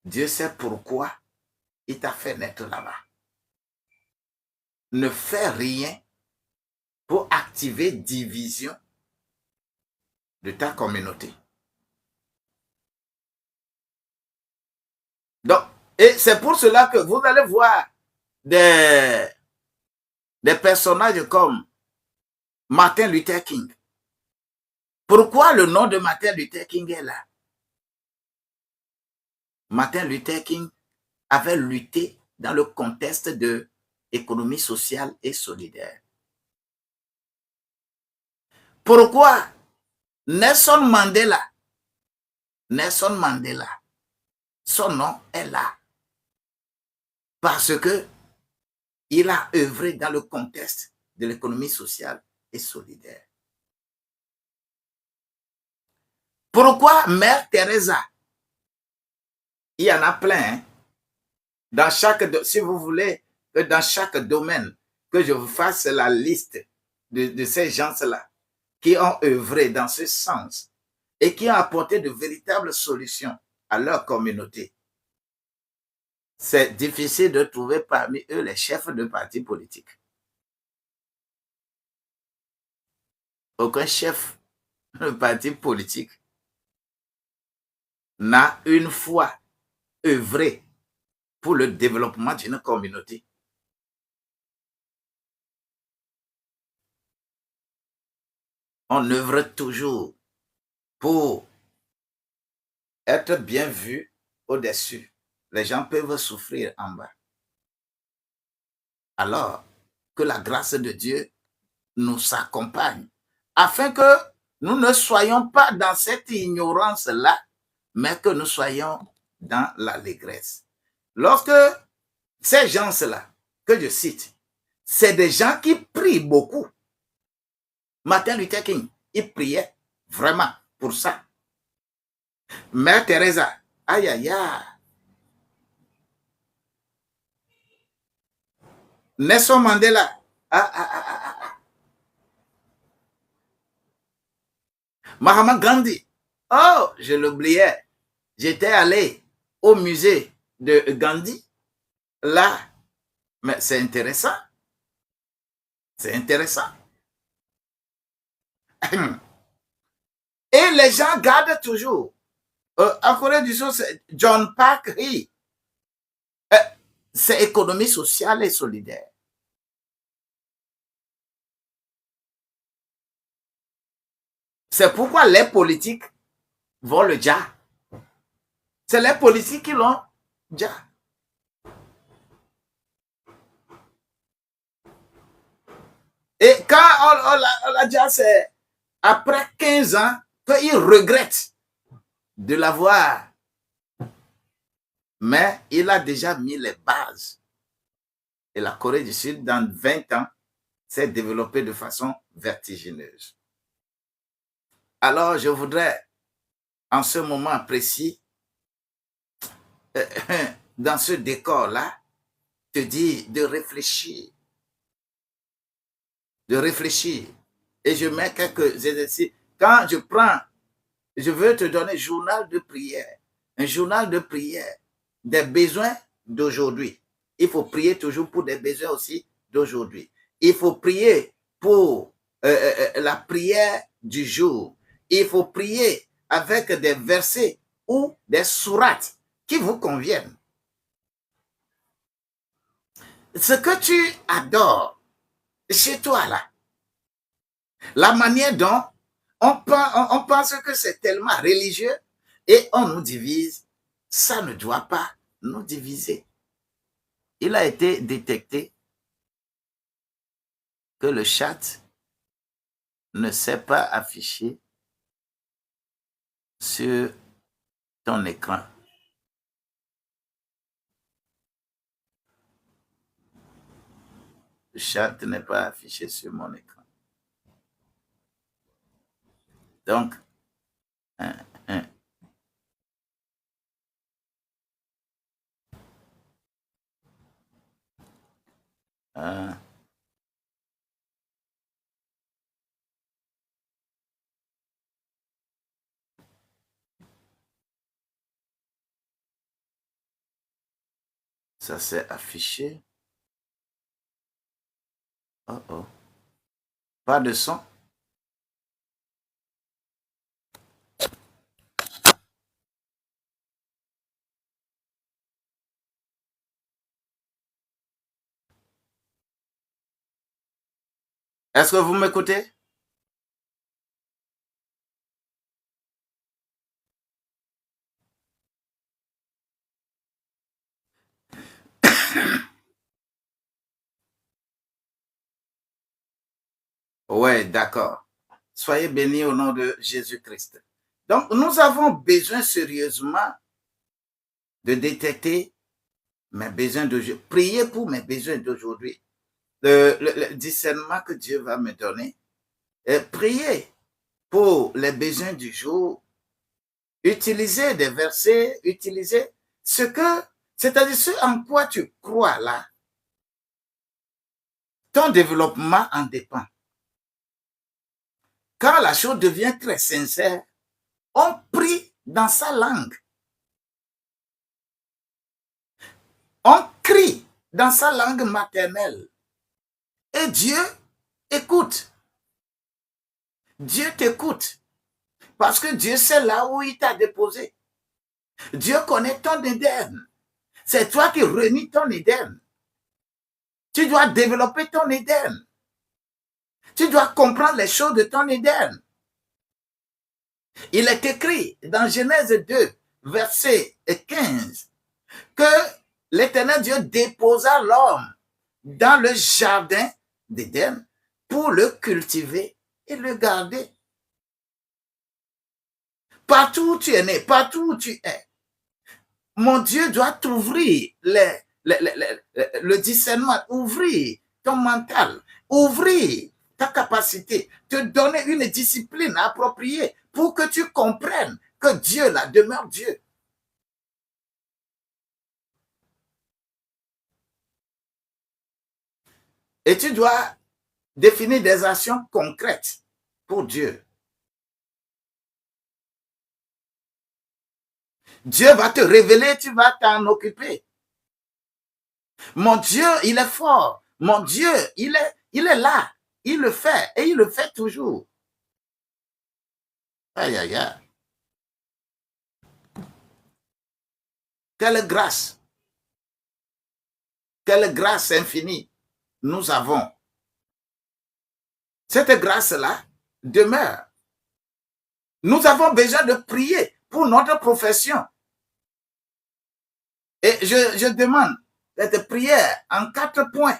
Dieu sait pourquoi il t'a fait naître là-bas. Ne fais rien pour activer division de ta communauté. Donc, et c'est pour cela que vous allez voir des personnages comme Martin Luther King. Pourquoi le nom de Martin Luther King est là? Martin Luther King avait lutté dans le contexte de l'économie sociale et solidaire. Pourquoi Nelson Mandela, son nom est là parce que il a œuvré dans le contexte de l'économie sociale et solidaire. Pourquoi Mère Teresa? Il y en a plein. Hein? Dans si vous voulez que dans chaque domaine, que je vous fasse la liste de ces gens-là qui ont œuvré dans ce sens et qui ont apporté de véritables solutions à leur communauté. C'est difficile de trouver parmi eux les chefs de partis politiques. Aucun chef de parti politique n'a une fois œuvré pour le développement d'une communauté? On œuvre toujours pour être bien vu au-dessus. Les gens peuvent souffrir en bas. Alors que la grâce de Dieu nous accompagne, afin que nous ne soyons pas dans cette ignorance-là, mais que nous soyons dans l'allégresse. Lorsque ces gens-là, que je cite, c'est des gens qui prient beaucoup. Martin Luther King, il priait vraiment pour ça. Mère Teresa, aïe aïe aïe. Nelson Mandela, Mahatma Gandhi, oh, je l'oubliais. J'étais allé au musée de Gandhi, là, mais c'est intéressant. C'est intéressant. Et les gens gardent toujours. En Corée du Sud, c'est John Park Hee. C'est économie sociale et solidaire. C'est pourquoi les politiques vont le dire. C'est les politiques qui l'ont dit. Et quand on l'a dit, c'est après 15 ans qu'il regrette de l'avoir. Mais il a déjà mis les bases. Et la Corée du Sud, dans 20 ans, s'est développée de façon vertigineuse. Alors, je voudrais, en ce moment précis, dans ce décor-là, te dire de réfléchir. De réfléchir. Et je mets quelques exercices. Quand je veux te donner un journal de prière. Un journal de prière des besoins d'aujourd'hui. Il faut prier toujours pour des besoins aussi d'aujourd'hui. Il faut prier pour la prière du jour. Il faut prier avec des versets ou des sourates qui vous conviennent. Ce que tu adores chez toi là, la manière dont on pense que c'est tellement religieux et on nous divise, ça ne doit pas nous diviser. Il a été détecté que le chat ne s'est pas affiché sur ton écran. Le chat n'est pas affiché sur mon écran. Donc, ça s'est affiché. Oh oh. Pas de son. Est-ce que vous m'écoutez? Ouais, d'accord. Soyez bénis au nom de Jésus-Christ. Donc, nous avons besoin sérieusement de détecter mes besoins d'aujourd'hui. Prier pour mes besoins d'aujourd'hui. Le discernement que Dieu va me donner. Et prier pour les besoins du jour. Utiliser des versets, utiliser c'est-à-dire ce en quoi tu crois là. Ton développement en dépend. Quand la chose devient très sincère, on prie dans sa langue. On crie dans sa langue maternelle. Et Dieu écoute. Dieu t'écoute. Parce que Dieu sait là où il t'a déposé. Dieu connaît ton Éden. C'est toi qui réunis ton Éden. Tu dois développer ton Éden. Tu dois comprendre les choses de ton Éden. Il est écrit dans Genèse 2, verset 15, que l'Éternel Dieu déposa l'homme dans le jardin d'Éden pour le cultiver et le garder. Partout où tu es né, partout où tu es, mon Dieu doit t'ouvrir le discernement, ouvrir ton mental, ouvrir ta capacité, te donner une discipline appropriée pour que tu comprennes que Dieu là demeure Dieu. Et tu dois définir des actions concrètes pour Dieu. Dieu va te révéler, tu vas t'en occuper. Mon Dieu, il est fort. Mon Dieu, il est là. Il le fait et il le fait toujours. Aïe, aïe, aïe. Quelle grâce infinie nous avons. Cette grâce-là demeure. Nous avons besoin de prier pour notre profession. Et je demande cette prière en 4 points.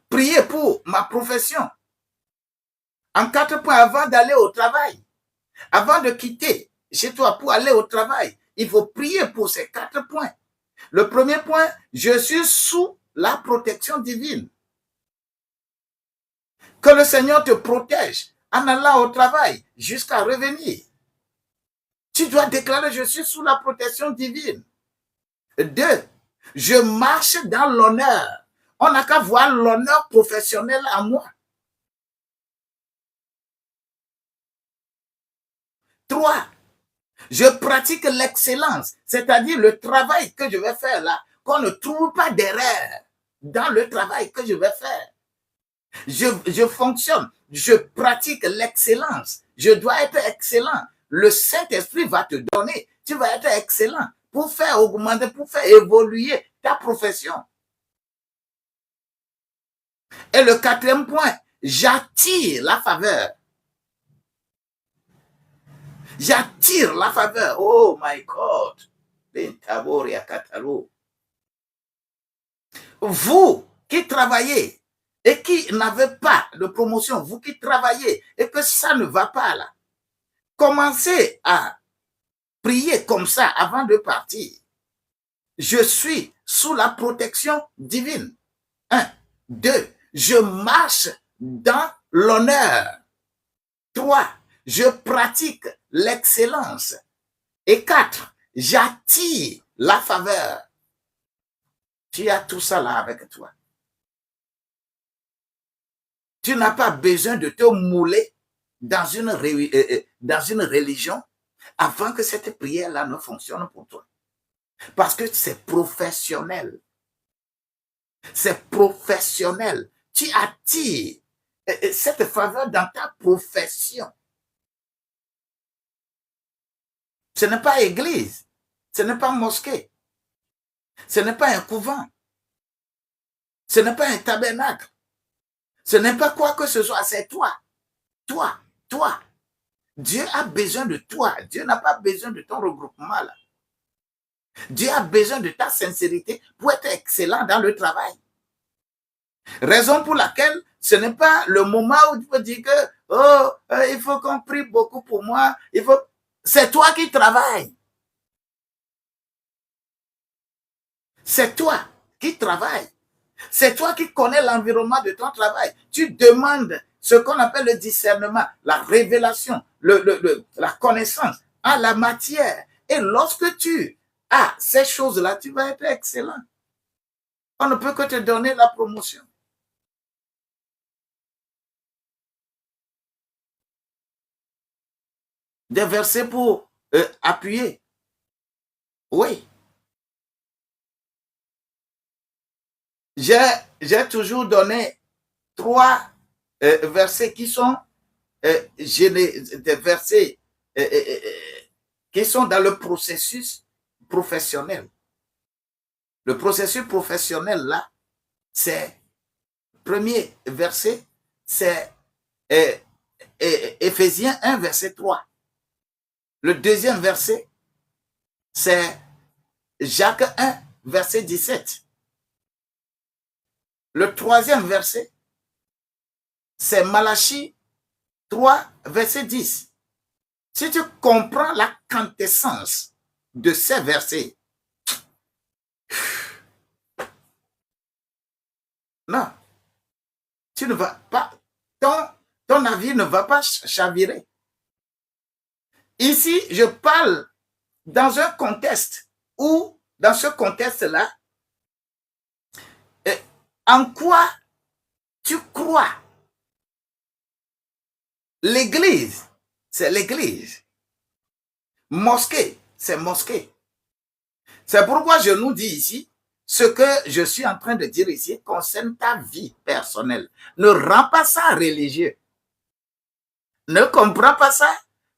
Prier pour ma profession. En 4 points avant d'aller au travail. Avant de quitter chez toi pour aller au travail, il faut prier pour ces 4 points. Le premier point, je suis sous la protection divine. Que le Seigneur te protège en allant au travail jusqu'à revenir. Tu dois déclarer, je suis sous la protection divine. 2, je marche dans l'honneur. On n'a qu'à voir l'honneur professionnel en moi. 3, je pratique l'excellence, c'est-à-dire le travail que je vais faire là, qu'on ne trouve pas d'erreur dans le travail que je vais faire. Je fonctionne, je pratique l'excellence. Je dois être excellent. Le Saint-Esprit va te donner. Tu vas être excellent pour faire augmenter, pour faire évoluer ta profession. Et le 4e point, j'attire la faveur. J'attire la faveur. Oh my God. Vous qui travaillez et qui n'avez pas de promotion, vous qui travaillez et que ça ne va pas là, commencez à prier comme ça avant de partir. Je suis sous la protection divine. 1, 2, je marche dans l'honneur. 3, je pratique l'excellence. Et 4, j'attire la faveur. Tu as tout ça là avec toi. Tu n'as pas besoin de te mouler dans une religion avant que cette prière-là ne fonctionne pour toi. Parce que c'est professionnel. C'est professionnel. Tu attires cette faveur dans ta profession. Ce n'est pas église. Ce n'est pas mosquée. Ce n'est pas un couvent. Ce n'est pas un tabernacle. Ce n'est pas quoi que ce soit, c'est toi. Toi, toi. Dieu a besoin de toi. Dieu n'a pas besoin de ton regroupement là. Dieu a besoin de ta sincérité pour être excellent dans le travail. Raison pour laquelle ce n'est pas le moment où tu peux dire que il faut qu'on prie beaucoup pour moi. C'est toi qui travailles. C'est toi qui travailles. C'est toi qui connais l'environnement de ton travail. Tu demandes ce qu'on appelle le discernement, la révélation, la connaissance en la matière. Et lorsque tu as ces choses-là, tu vas être excellent. On ne peut que te donner la promotion. Des versets pour appuyer. Oui. J'ai toujours donné 3 versets qui sont des versets qui sont dans le processus professionnel. Le processus professionnel, là, c'est, premier verset, c'est Éphésiens 1, verset 3. Le deuxième verset, c'est Jacques 1, verset 17. Le troisième verset, c'est Malachie 3, verset 10. Si tu comprends la quintessence de ces versets, non, tu ne vas pas, ton avis ne va pas chavirer. Ici, je parle dans un contexte où, dans ce contexte-là, en quoi tu crois? L'église, c'est l'église. Mosquée, c'est mosquée. C'est pourquoi je nous dis ici, ce que je suis en train de dire ici concerne ta vie personnelle. Ne rends pas ça religieux. Ne comprends pas ça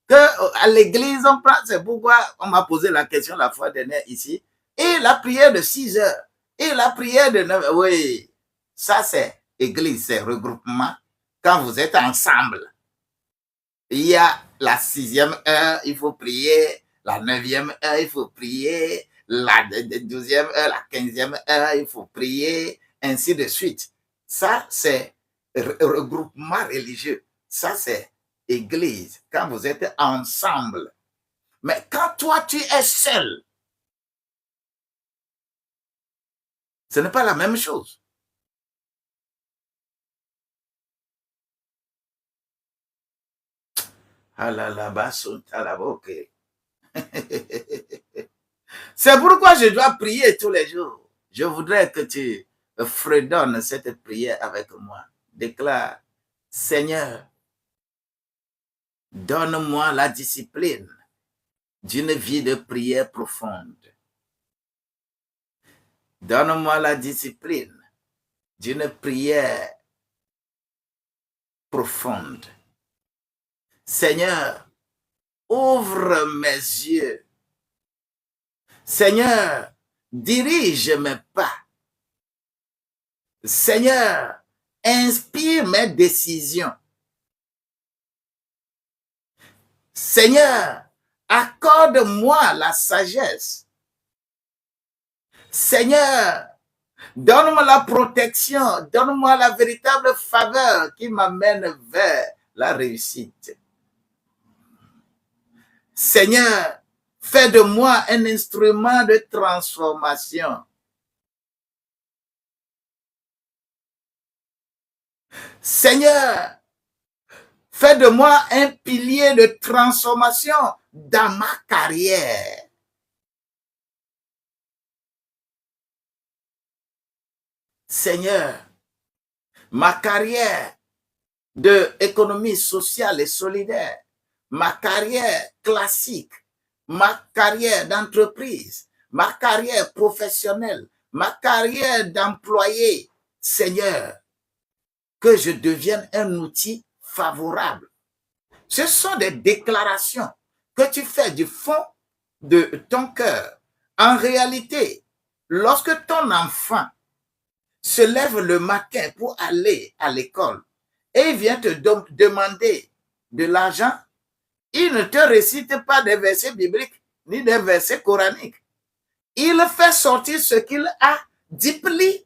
qu'à l'église, on prend, c'est pourquoi on m'a posé la question la fois dernière ici. Et la prière de 6 heures, et la prière de 9 heures, oui, ça c'est église, c'est regroupement. Quand vous êtes ensemble, il y a la 6e heure, il faut prier, la 9e heure, il faut prier, la 12e heure, la 15e heure, il faut prier, ainsi de suite. Ça, c'est regroupement religieux. Ça, c'est église, quand vous êtes ensemble. Mais quand toi, tu es seul, ce n'est pas la même chose. C'est pourquoi je dois prier tous les jours. Je voudrais que tu fredonnes cette prière avec moi. Déclare, Seigneur, donne-moi la discipline d'une vie de prière profonde. Donne-moi la discipline d'une prière profonde. Seigneur, ouvre mes yeux. Seigneur, dirige mes pas. Seigneur, inspire mes décisions. Seigneur, accorde-moi la sagesse. Seigneur, donne-moi la protection, donne-moi la véritable faveur qui m'amène vers la réussite. Seigneur, fais de moi un instrument de transformation. Seigneur, fais de moi un pilier de transformation dans ma carrière. Seigneur, ma carrière d'économie sociale et solidaire, ma carrière classique, ma carrière d'entreprise, ma carrière professionnelle, ma carrière d'employé, Seigneur, que je devienne un outil favorable. Ce sont des déclarations que tu fais du fond de ton cœur. En réalité, lorsque ton enfant se lève le matin pour aller à l'école et il vient te demander de l'argent, il ne te récite pas des versets bibliques ni des versets coraniques. Il fait sortir ce qu'il a deeply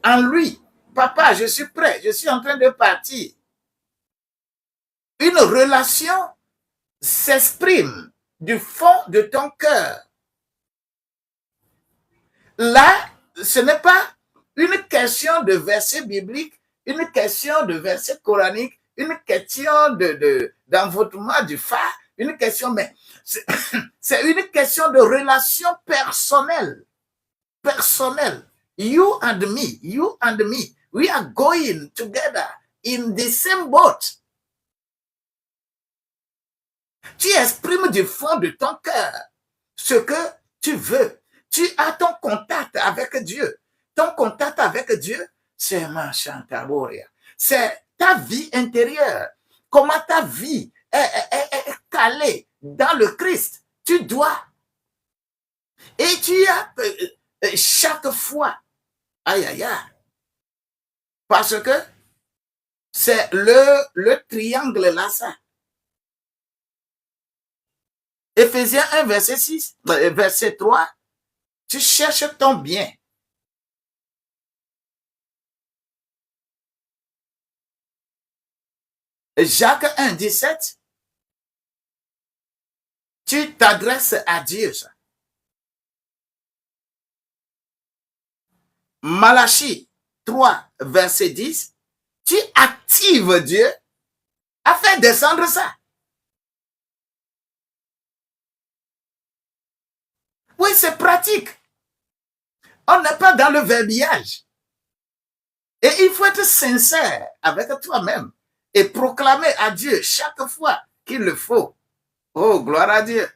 en lui. Papa, je suis prêt, je suis en train de partir. Une relation s'exprime du fond de ton cœur. Là, ce n'est pas une question de verset biblique, une question de verset coranique, une question d'envoûtement du phare, une question, mais c'est une question de relation personnelle. Personnelle. You and me, we are going together in the same boat. Tu exprimes du fond de ton cœur ce que tu veux. Tu as ton contact avec Dieu. Ton contact avec Dieu, c'est c'est ta vie intérieure. Comment ta vie est calé dans le Christ, tu dois. Et tu as chaque fois, aïe, aïe, aïe, parce que c'est le triangle là, ça. Éphésiens 1, verset 6, verset 3, tu cherches ton bien. Jacques 1, 17, tu t'adresses à Dieu. Ça. Malachie 3, verset 10, tu actives Dieu à faire descendre ça. Oui, c'est pratique. On n'est pas dans le verbiage. Et il faut être sincère avec toi-même et proclamer à Dieu chaque fois qu'il le faut. Oh, gloire à Dieu.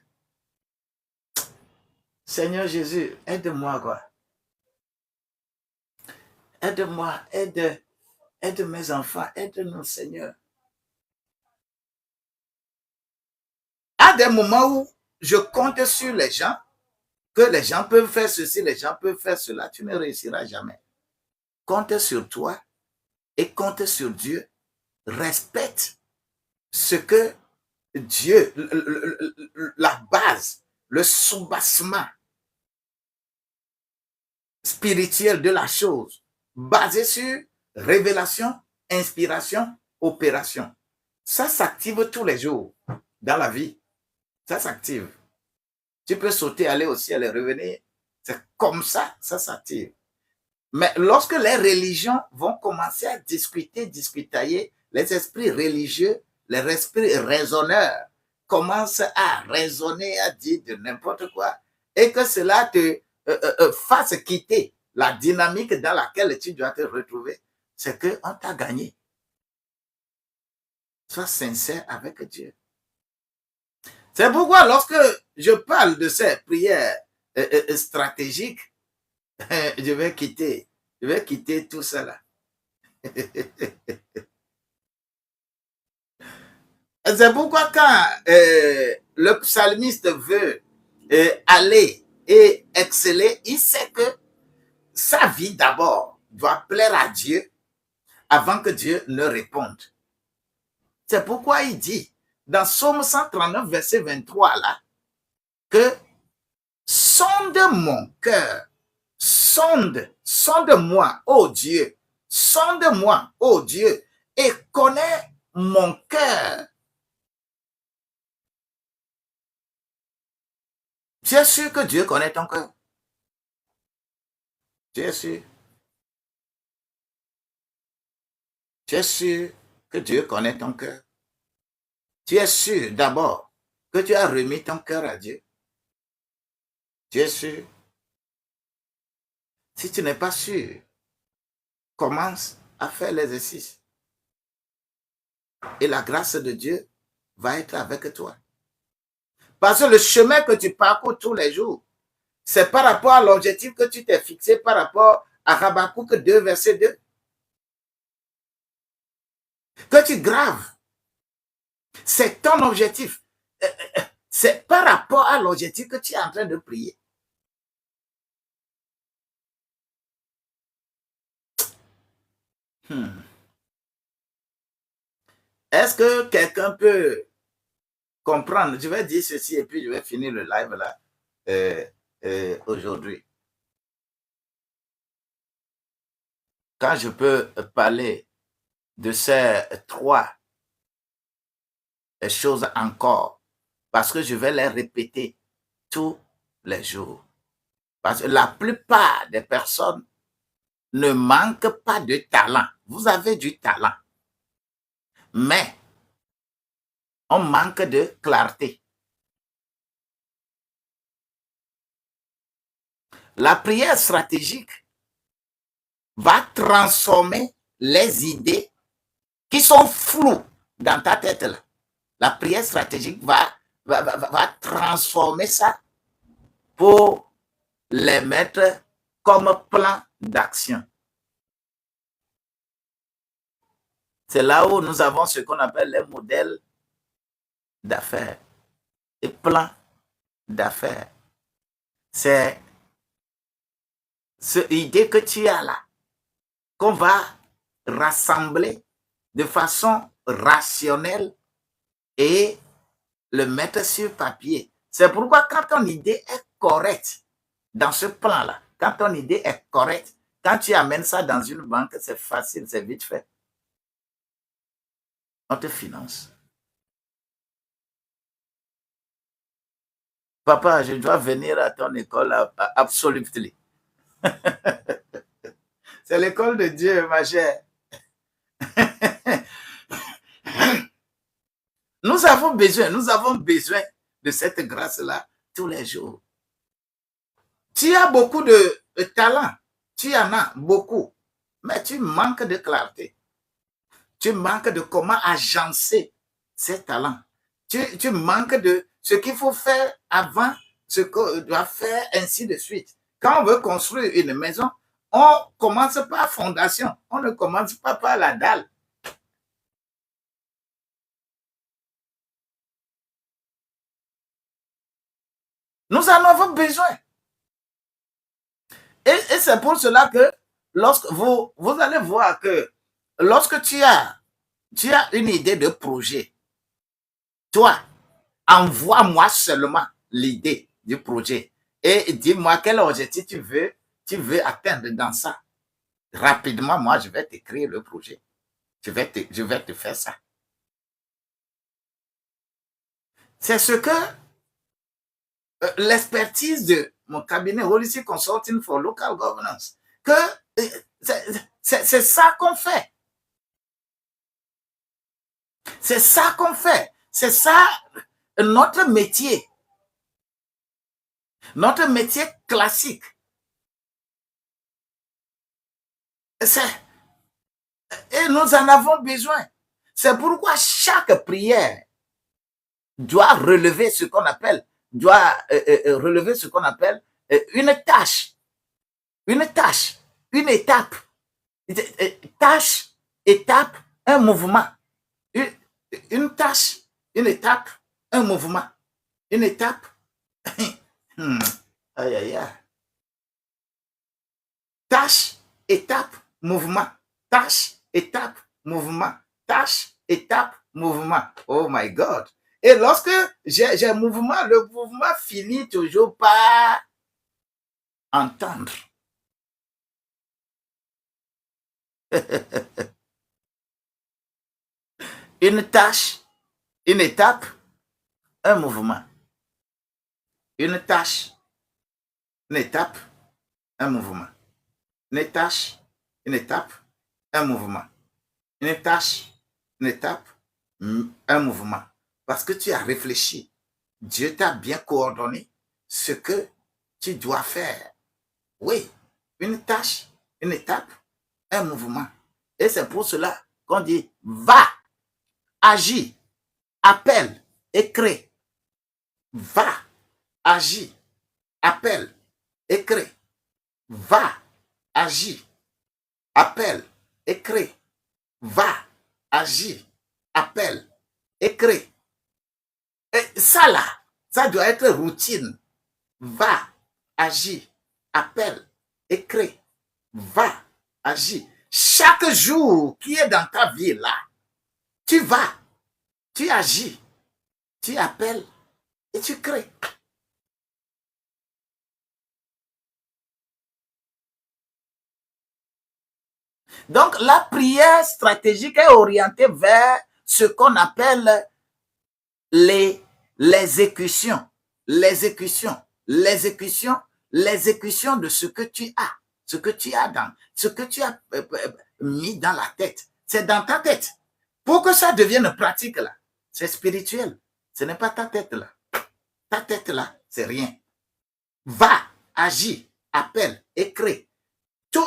Seigneur Jésus, aide-moi, quoi. Aide-moi, aide mes enfants, aide-nous, Seigneur. À des moments où je compte sur les gens, que les gens peuvent faire ceci, les gens peuvent faire cela, tu ne réussiras jamais. Compte sur toi et compte sur Dieu. Respecte ce que Dieu, la base, le soubassement spirituel de la chose, basé sur révélation, inspiration, opération. Ça s'active tous les jours dans la vie. Ça s'active. Tu peux sauter, aller au ciel et revenir. C'est comme ça, ça s'active. Mais lorsque les religions vont commencer à discutailler, les esprits religieux, les esprits raisonneurs commencent à raisonner, à dire de n'importe quoi, et que cela te fasse quitter la dynamique dans laquelle tu dois te retrouver, c'est qu'on t'a gagné. Sois sincère avec Dieu. C'est pourquoi lorsque je parle de ces prières stratégiques, je vais quitter tout cela. C'est pourquoi quand le psalmiste veut aller et exceller, il sait que sa vie d'abord doit plaire à Dieu avant que Dieu ne réponde. C'est pourquoi il dit dans Psaume 139, verset 23, là, que sonde mon cœur, sonde-moi, ô Dieu, sonde-moi, ô Dieu, et connais mon cœur. Tu es sûr que Dieu connaît ton cœur? Tu es sûr? Tu es sûr que Dieu connaît ton cœur? Tu es sûr d'abord que tu as remis ton cœur à Dieu? Tu es sûr? Si tu n'es pas sûr, commence à faire l'exercice. Et la grâce de Dieu va être avec toi. Parce que le chemin que tu parcours tous les jours, c'est par rapport à l'objectif que tu t'es fixé par rapport à Habakkuk 2, verset 2. Que tu graves. C'est ton objectif. C'est par rapport à l'objectif que tu es en train de prier. Est-ce que quelqu'un peut comprendre? Je vais dire ceci et puis je vais finir le live là aujourd'hui. Quand je peux parler de ces trois choses encore, parce que je vais les répéter tous les jours. Parce que la plupart des personnes ne manquent pas de talent. Vous avez du talent. Mais on manque de clarté. La prière stratégique va transformer les idées qui sont floues dans ta tête. Là. La prière stratégique va transformer ça pour les mettre comme plan d'action. C'est là où nous avons ce qu'on appelle les modèles d'affaires. et plan d'affaires. C'est cette idée que tu as là, qu'on va rassembler de façon rationnelle et le mettre sur papier. C'est pourquoi quand ton idée est correcte dans ce plan-là, quand ton idée est correcte, quand tu amènes ça dans une banque, c'est facile, c'est vite fait. On te finance. Papa, je dois venir à ton école absolument. C'est l'école de Dieu, ma chère. Nous avons besoin de cette grâce-là tous les jours. Tu as beaucoup de talent, tu en as beaucoup, mais tu manques de clarté. Tu manques de comment agencer ces talents. Tu manques de ce qu'il faut faire avant, ce qu'on doit faire, ainsi de suite. Quand on veut construire une maison, on commence par la fondation, on ne commence pas par la dalle. Nous en avons besoin. Et c'est pour cela que lorsque vous allez voir que lorsque tu as une idée de projet, toi, envoie-moi seulement l'idée du projet et dis-moi quel objectif tu veux atteindre dans ça. Rapidement, moi, je vais t'écrire le projet. Je vais te faire ça. C'est ce que l'expertise de mon cabinet Holistic Consulting for Local Governance, que c'est ça qu'on fait. C'est ça qu'on fait. C'est ça notre métier. Notre métier classique. Et nous en avons besoin. C'est pourquoi chaque prière doit relever ce qu'on appelle une tâche, une étape, tâche, étape, un mouvement, une tâche, une étape, un mouvement, une étape. Aïe, aïe, aïe. Tâche, étape, mouvement, tâche, étape, mouvement, tâche, étape, mouvement. Oh my God. Et lorsque j'ai un mouvement, le mouvement finit toujours par entendre. Une tâche, une étape, un mouvement. Une tâche, une étape, un mouvement. Une tâche, une étape, un mouvement. Une tâche, une étape, un mouvement. Parce que tu as réfléchi. Dieu t'a bien coordonné ce que tu dois faire. Oui, une tâche, une étape, un mouvement. Et c'est pour cela qu'on dit va, agis, appelle et crée. Va, agis, appelle et crée. Va, agis, appelle et crée. Va, agis, appelle et crée. Et ça là, ça doit être routine. Va, agis, appelle et crée. Va, agis. Chaque jour qui est dans ta vie là, tu vas, tu agis, tu appelles et tu crées. Donc la prière stratégique est orientée vers ce qu'on appelle l'exécution de ce que tu as, ce que tu as mis dans la tête. C'est dans ta tête. Pour que ça devienne pratique là, c'est spirituel. Ce n'est pas ta tête là. Ta tête là, c'est rien. Va, agis, appelle et crée.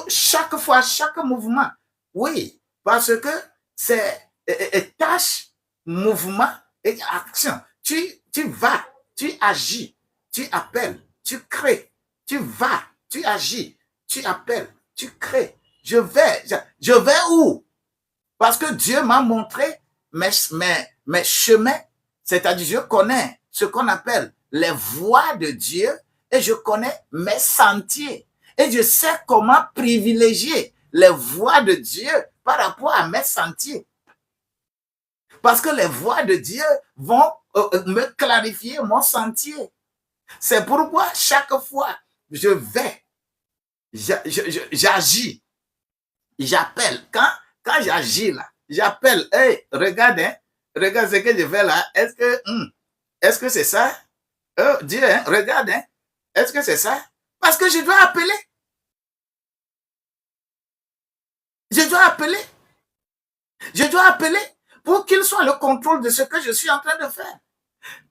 Chaque fois, chaque mouvement. Oui, parce que c'est tâche, mouvement et action. Tu vas, tu agis, tu appelles, tu crées. Tu vas, tu agis, tu appelles, tu crées. Je vais où? Parce que Dieu m'a montré mes chemins, c'est-à-dire je connais ce qu'on appelle les voies de Dieu et je connais mes sentiers. Et je sais comment privilégier les voies de Dieu par rapport à mes sentiers. Parce que les voies de Dieu vont me clarifier mon sentier. C'est pourquoi chaque fois je vais, j'agis, j'appelle. Quand j'agis là, j'appelle, hey, regarde ce que je fais là. Est-ce que c'est ça? Dieu, regarde, est-ce que c'est ça? Parce que je dois appeler. Je dois appeler. Je dois appeler pour qu'il soit le contrôle de ce que je suis en train de faire.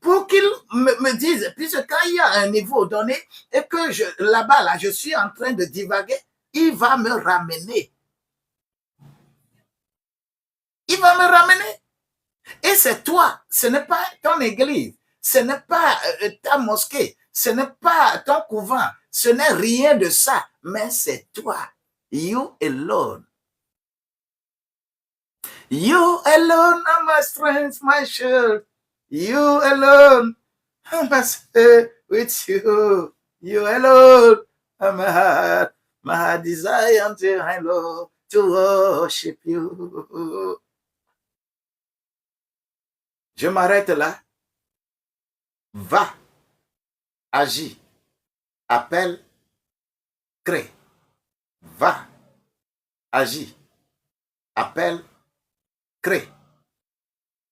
Pour qu'il me dise, puisque quand il y a un niveau donné et que là-bas, là, je suis en train de divaguer, il va me ramener. Il va me ramener. Et c'est toi, ce n'est pas ton église, ce n'est pas ta mosquée, ce n'est pas ton couvent, ce n'est rien de ça, mais c'est toi. You alone. You alone are my strength, my shield. You alone, I must stay with you. You alone, my heart desire until I love to worship you. Je m'arrête là. Va, agis, appelle, crée. Va, agis, appelle, crée.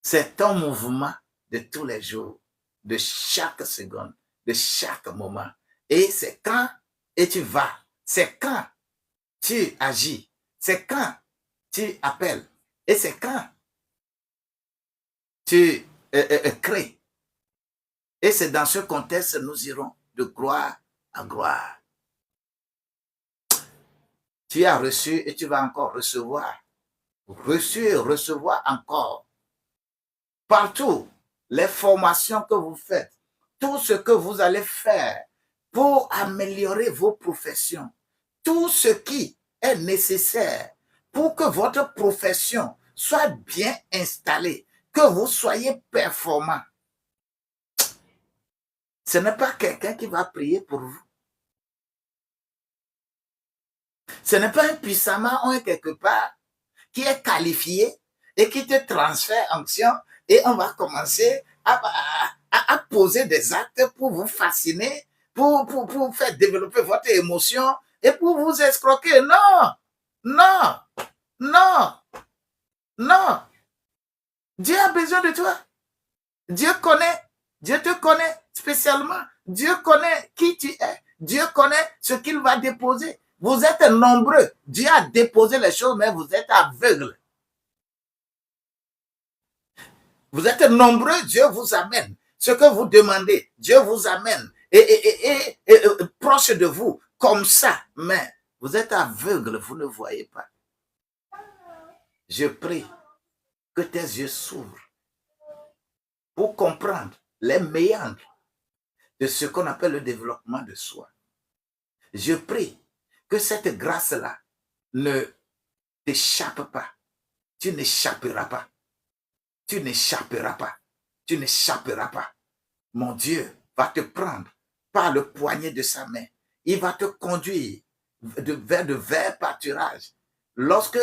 C'est un mouvement de tous les jours, de chaque seconde, de chaque moment. Et c'est quand et tu vas, c'est quand tu agis, c'est quand tu appelles, et c'est quand tu crées. Et c'est dans ce contexte que nous irons de gloire à gloire. Tu as reçu et tu vas encore recevoir. Reçu et recevoir encore. Partout, les formations que vous faites, tout ce que vous allez faire pour améliorer vos professions, tout ce qui est nécessaire pour que votre profession soit bien installée, que vous soyez performant. Ce n'est pas quelqu'un qui va prier pour vous. Ce n'est pas un puissamment ou quelque part qui est qualifié et qui te transfère onction et on va commencer à poser des actes pour vous fasciner, pour faire développer votre émotion et pour vous escroquer. Non, non, non, non. Dieu a besoin de toi. Dieu te connaît spécialement. Dieu connaît qui tu es. Dieu connaît ce qu'il va déposer. Vous êtes nombreux. Dieu a déposé les choses, mais vous êtes aveugles. Vous êtes nombreux, Dieu vous amène. Ce que vous demandez, Dieu vous amène. Et proche de vous, comme ça. Mais vous êtes aveugles, vous ne voyez pas. Je prie que tes yeux s'ouvrent pour comprendre les méandres de ce qu'on appelle le développement de soi. Je prie que cette grâce-là ne t'échappe pas. Tu n'échapperas pas. Tu n'échapperas pas. Tu n'échapperas pas. Mon Dieu va te prendre par le poignet de sa main. Il va te conduire vers de verts pâturages. Lorsque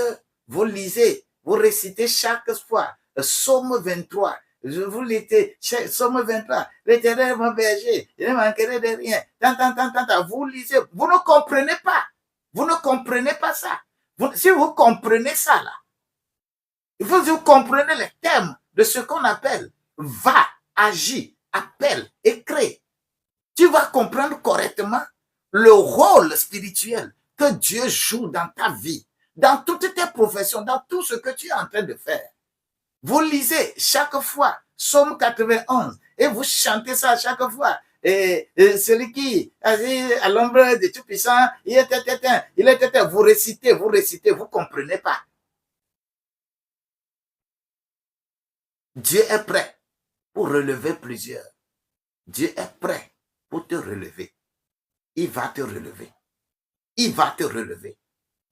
vous lisez, vous récitez chaque fois Psaume 23, vous lisez Psaume 23, l'Éternel est mon berger, je ne manquerai de rien. Vous lisez, vous ne comprenez pas. Vous ne comprenez pas ça. Si vous comprenez ça là, vous comprenez les termes de ce qu'on appelle va, agis, appelle et crée. Tu vas comprendre correctement le rôle spirituel que Dieu joue dans ta vie, dans toutes tes professions, dans tout ce que tu es en train de faire. Vous lisez chaque fois Psaume 91 et vous chantez ça chaque fois. Et celui qui à l'ombre du Tout-Puissant, il était, vous récitez, vous ne comprenez pas. Dieu est prêt pour relever plusieurs. Dieu est prêt pour te relever. Il va te relever. Il va te relever.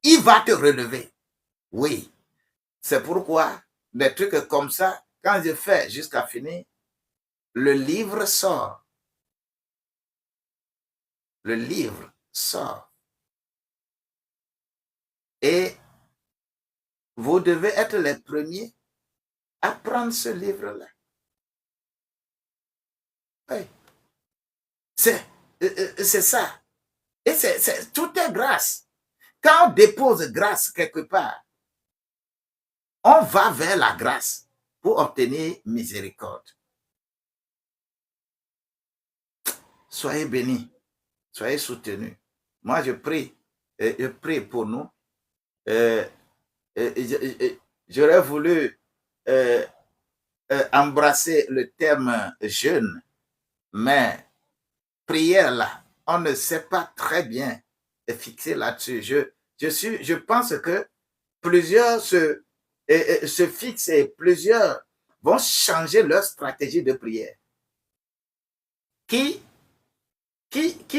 Il va te relever. Oui. C'est pourquoi des trucs comme ça, quand je fais jusqu'à finir, le livre sort. Le livre sort. Et vous devez être les premiers à prendre ce livre-là. Oui. C'est ça. Et tout est grâce. Quand on dépose grâce quelque part, on va vers la grâce pour obtenir miséricorde. Soyez bénis, soyez soutenus. Moi, je prie pour nous. J'aurais voulu embrasser le thème jeûne, mais prière là, on ne sait pas très bien fixer là-dessus. Je pense que plusieurs se fixent et plusieurs vont changer leur stratégie de prière. Qui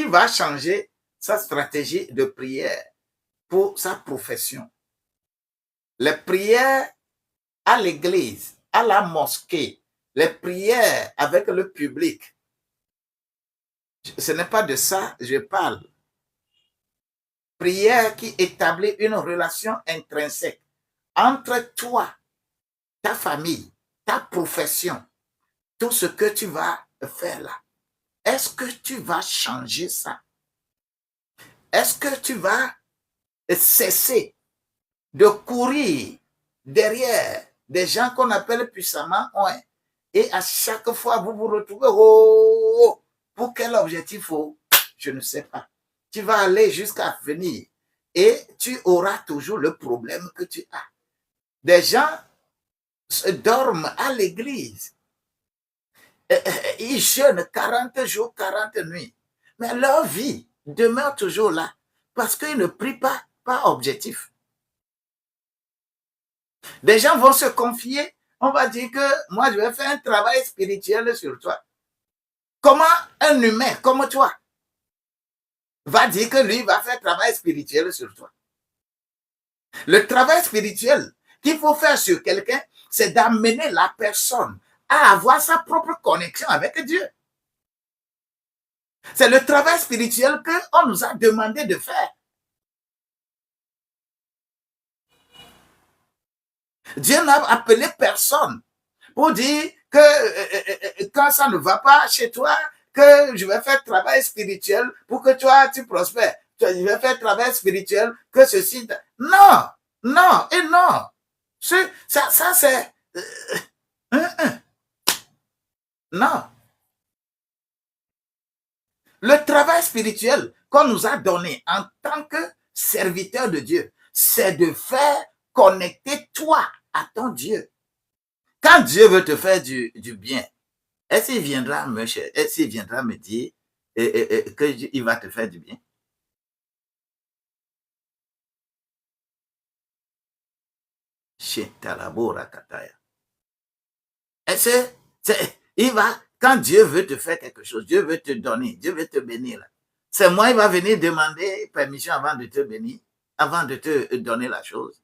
va changer sa stratégie de prière pour sa profession? Les prières à l'église, à la mosquée, les prières avec le public. Ce n'est pas de ça que je parle. Prière qui établit une relation intrinsèque entre toi, ta famille, ta profession, tout ce que tu vas faire là. Est-ce que tu vas changer ça? Est-ce que tu vas cesser de courir derrière des gens qu'on appelle puissamment ouais, et à chaque fois vous vous retrouvez pour quel objectif? Je ne sais pas. Tu vas aller jusqu'à venir et tu auras toujours le problème que tu as. Des gens dorment à l'église. Ils jeûnent 40 jours, 40 nuits. Mais leur vie demeure toujours là parce qu'ils ne prient pas par objectif. Des gens vont se confier, on va dire que moi je vais faire un travail spirituel sur toi. Comment un humain comme toi va dire que lui va faire un travail spirituel sur toi? Le travail spirituel qu'il faut faire sur quelqu'un, c'est d'amener la personne à avoir sa propre connexion avec Dieu. C'est le travail spirituel qu'on nous a demandé de faire. Dieu n'a appelé personne pour dire que quand ça ne va pas chez toi, que je vais faire travail spirituel pour que toi, tu prospères. Je vais faire travail spirituel, que ceci... Non, non et non. Ça c'est... Non. Le travail spirituel qu'on nous a donné en tant que serviteur de Dieu, c'est de faire connecter toi à ton Dieu. Quand Dieu veut te faire du bien, est-ce qu'il viendra me dire qu'il va te faire du bien? Quand Dieu veut te faire quelque chose, Dieu veut te donner, Dieu veut te bénir. C'est moi, il va venir demander permission avant de te bénir, avant de te donner la chose.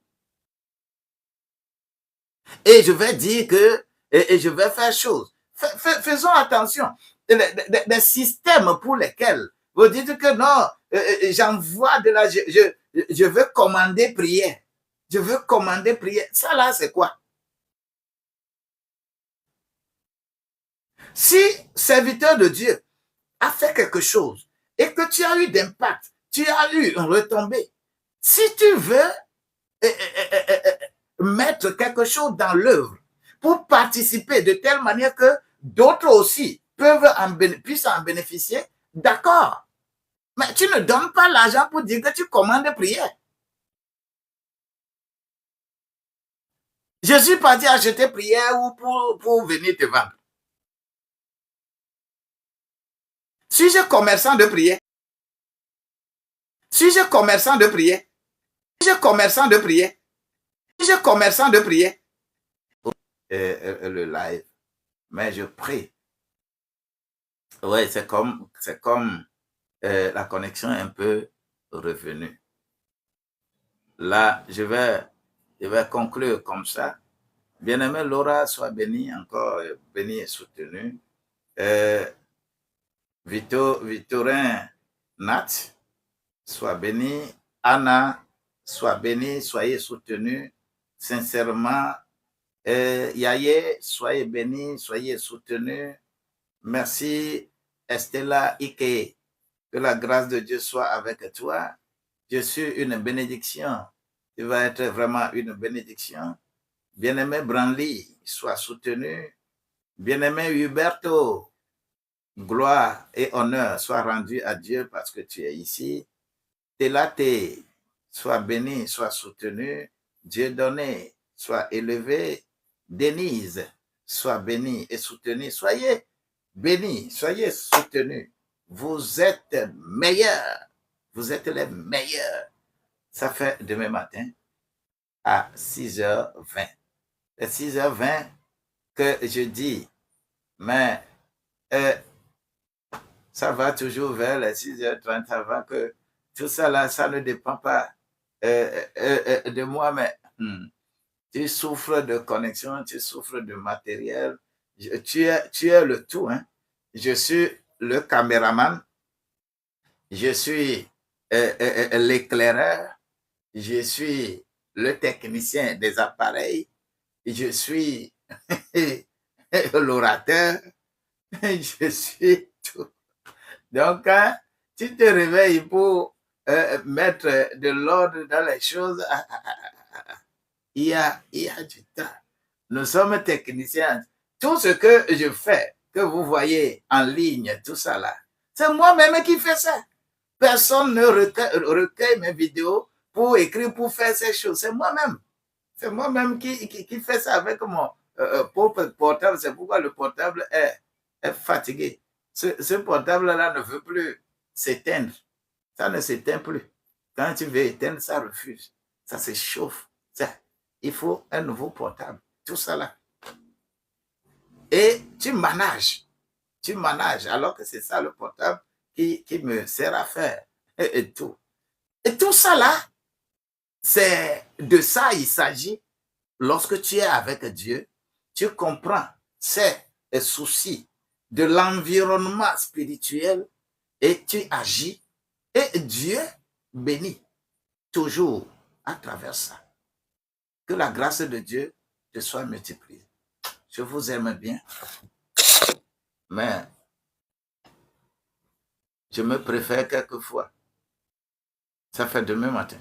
Et je vais dire que je vais faire chose. Faisons attention. Des systèmes pour lesquels vous dites que non, j'envoie de la... Je veux commander prière. Je veux commander prière. Ça là, c'est quoi? Si serviteur de Dieu a fait quelque chose et que tu as eu d'impact, tu as eu une retombée, si tu veux mettre quelque chose dans l'œuvre pour participer de telle manière que d'autres aussi puissent en bénéficier, d'accord. Mais tu ne donnes pas l'argent pour dire que tu commandes prière. Je suis parti acheter prière ou pour venir te vendre. Suis-je commerçant de prière? Suis-je commerçant de prière? Suis-je commerçant de prière? Suis-je commerçant de prière? Le live. Mais je prie. Oui, c'est comme la connexion est un peu revenue. Là, je vais conclure comme ça. Bien-aimé Laura, sois bénie, encore bénie et soutenue. Victorin Nat, sois béni. Anna, sois béni, soyez soutenus sincèrement. Yaye, soyez bénis, soyez soutenus. Merci Estella Ike. Que la grâce de Dieu soit avec toi. Je suis une bénédiction. Tu vas être vraiment une bénédiction. Bien-aimé Branly, sois soutenu. Bien-aimé Huberto, gloire et honneur soient rendus à Dieu parce que tu es ici. Telate, sois béni, sois soutenu. Dieu donné, sois élevé. Denise, sois béni et soutenu. Soyez bénis, soyez soutenus. Vous êtes meilleurs. Vous êtes les meilleurs. Ça fait demain matin à 6h20. C'est 6h20 que je dis, mais ça va toujours vers les 6h30 avant que tout ça là, ça ne dépend pas de moi, mais tu souffres de connexion, tu souffres de matériel. Tu es le tout. Hein. Je suis le caméraman, je suis l'éclaireur, je suis le technicien des appareils, je suis l'orateur, je suis tout. Donc, quand tu te réveilles pour mettre de l'ordre dans les choses, il y a du temps. Nous sommes techniciens. Tout ce que je fais, que vous voyez en ligne, tout ça là, c'est moi-même qui fais ça. Personne ne recueille mes vidéos pour écrire, pour faire ces choses. C'est moi-même. C'est moi-même qui fais ça avec mon portable. C'est pourquoi le portable est fatigué. Ce portable-là ne veut plus s'éteindre. Ça ne s'éteint plus. Quand tu veux éteindre, ça refuse. Ça se chauffe. Il faut un nouveau portable. Tout ça là. Et tu manages. Tu manages. Alors que c'est ça le portable qui me sert à faire. Et tout. Et tout ça là, c'est de ça il s'agit. Lorsque tu es avec Dieu, tu comprends ces soucis de l'environnement spirituel et tu agis. Et Dieu bénit toujours à travers ça. Que la grâce de Dieu te soit multipliée. Je vous aime bien, mais je me préfère quelquefois. Ça fait demain matin.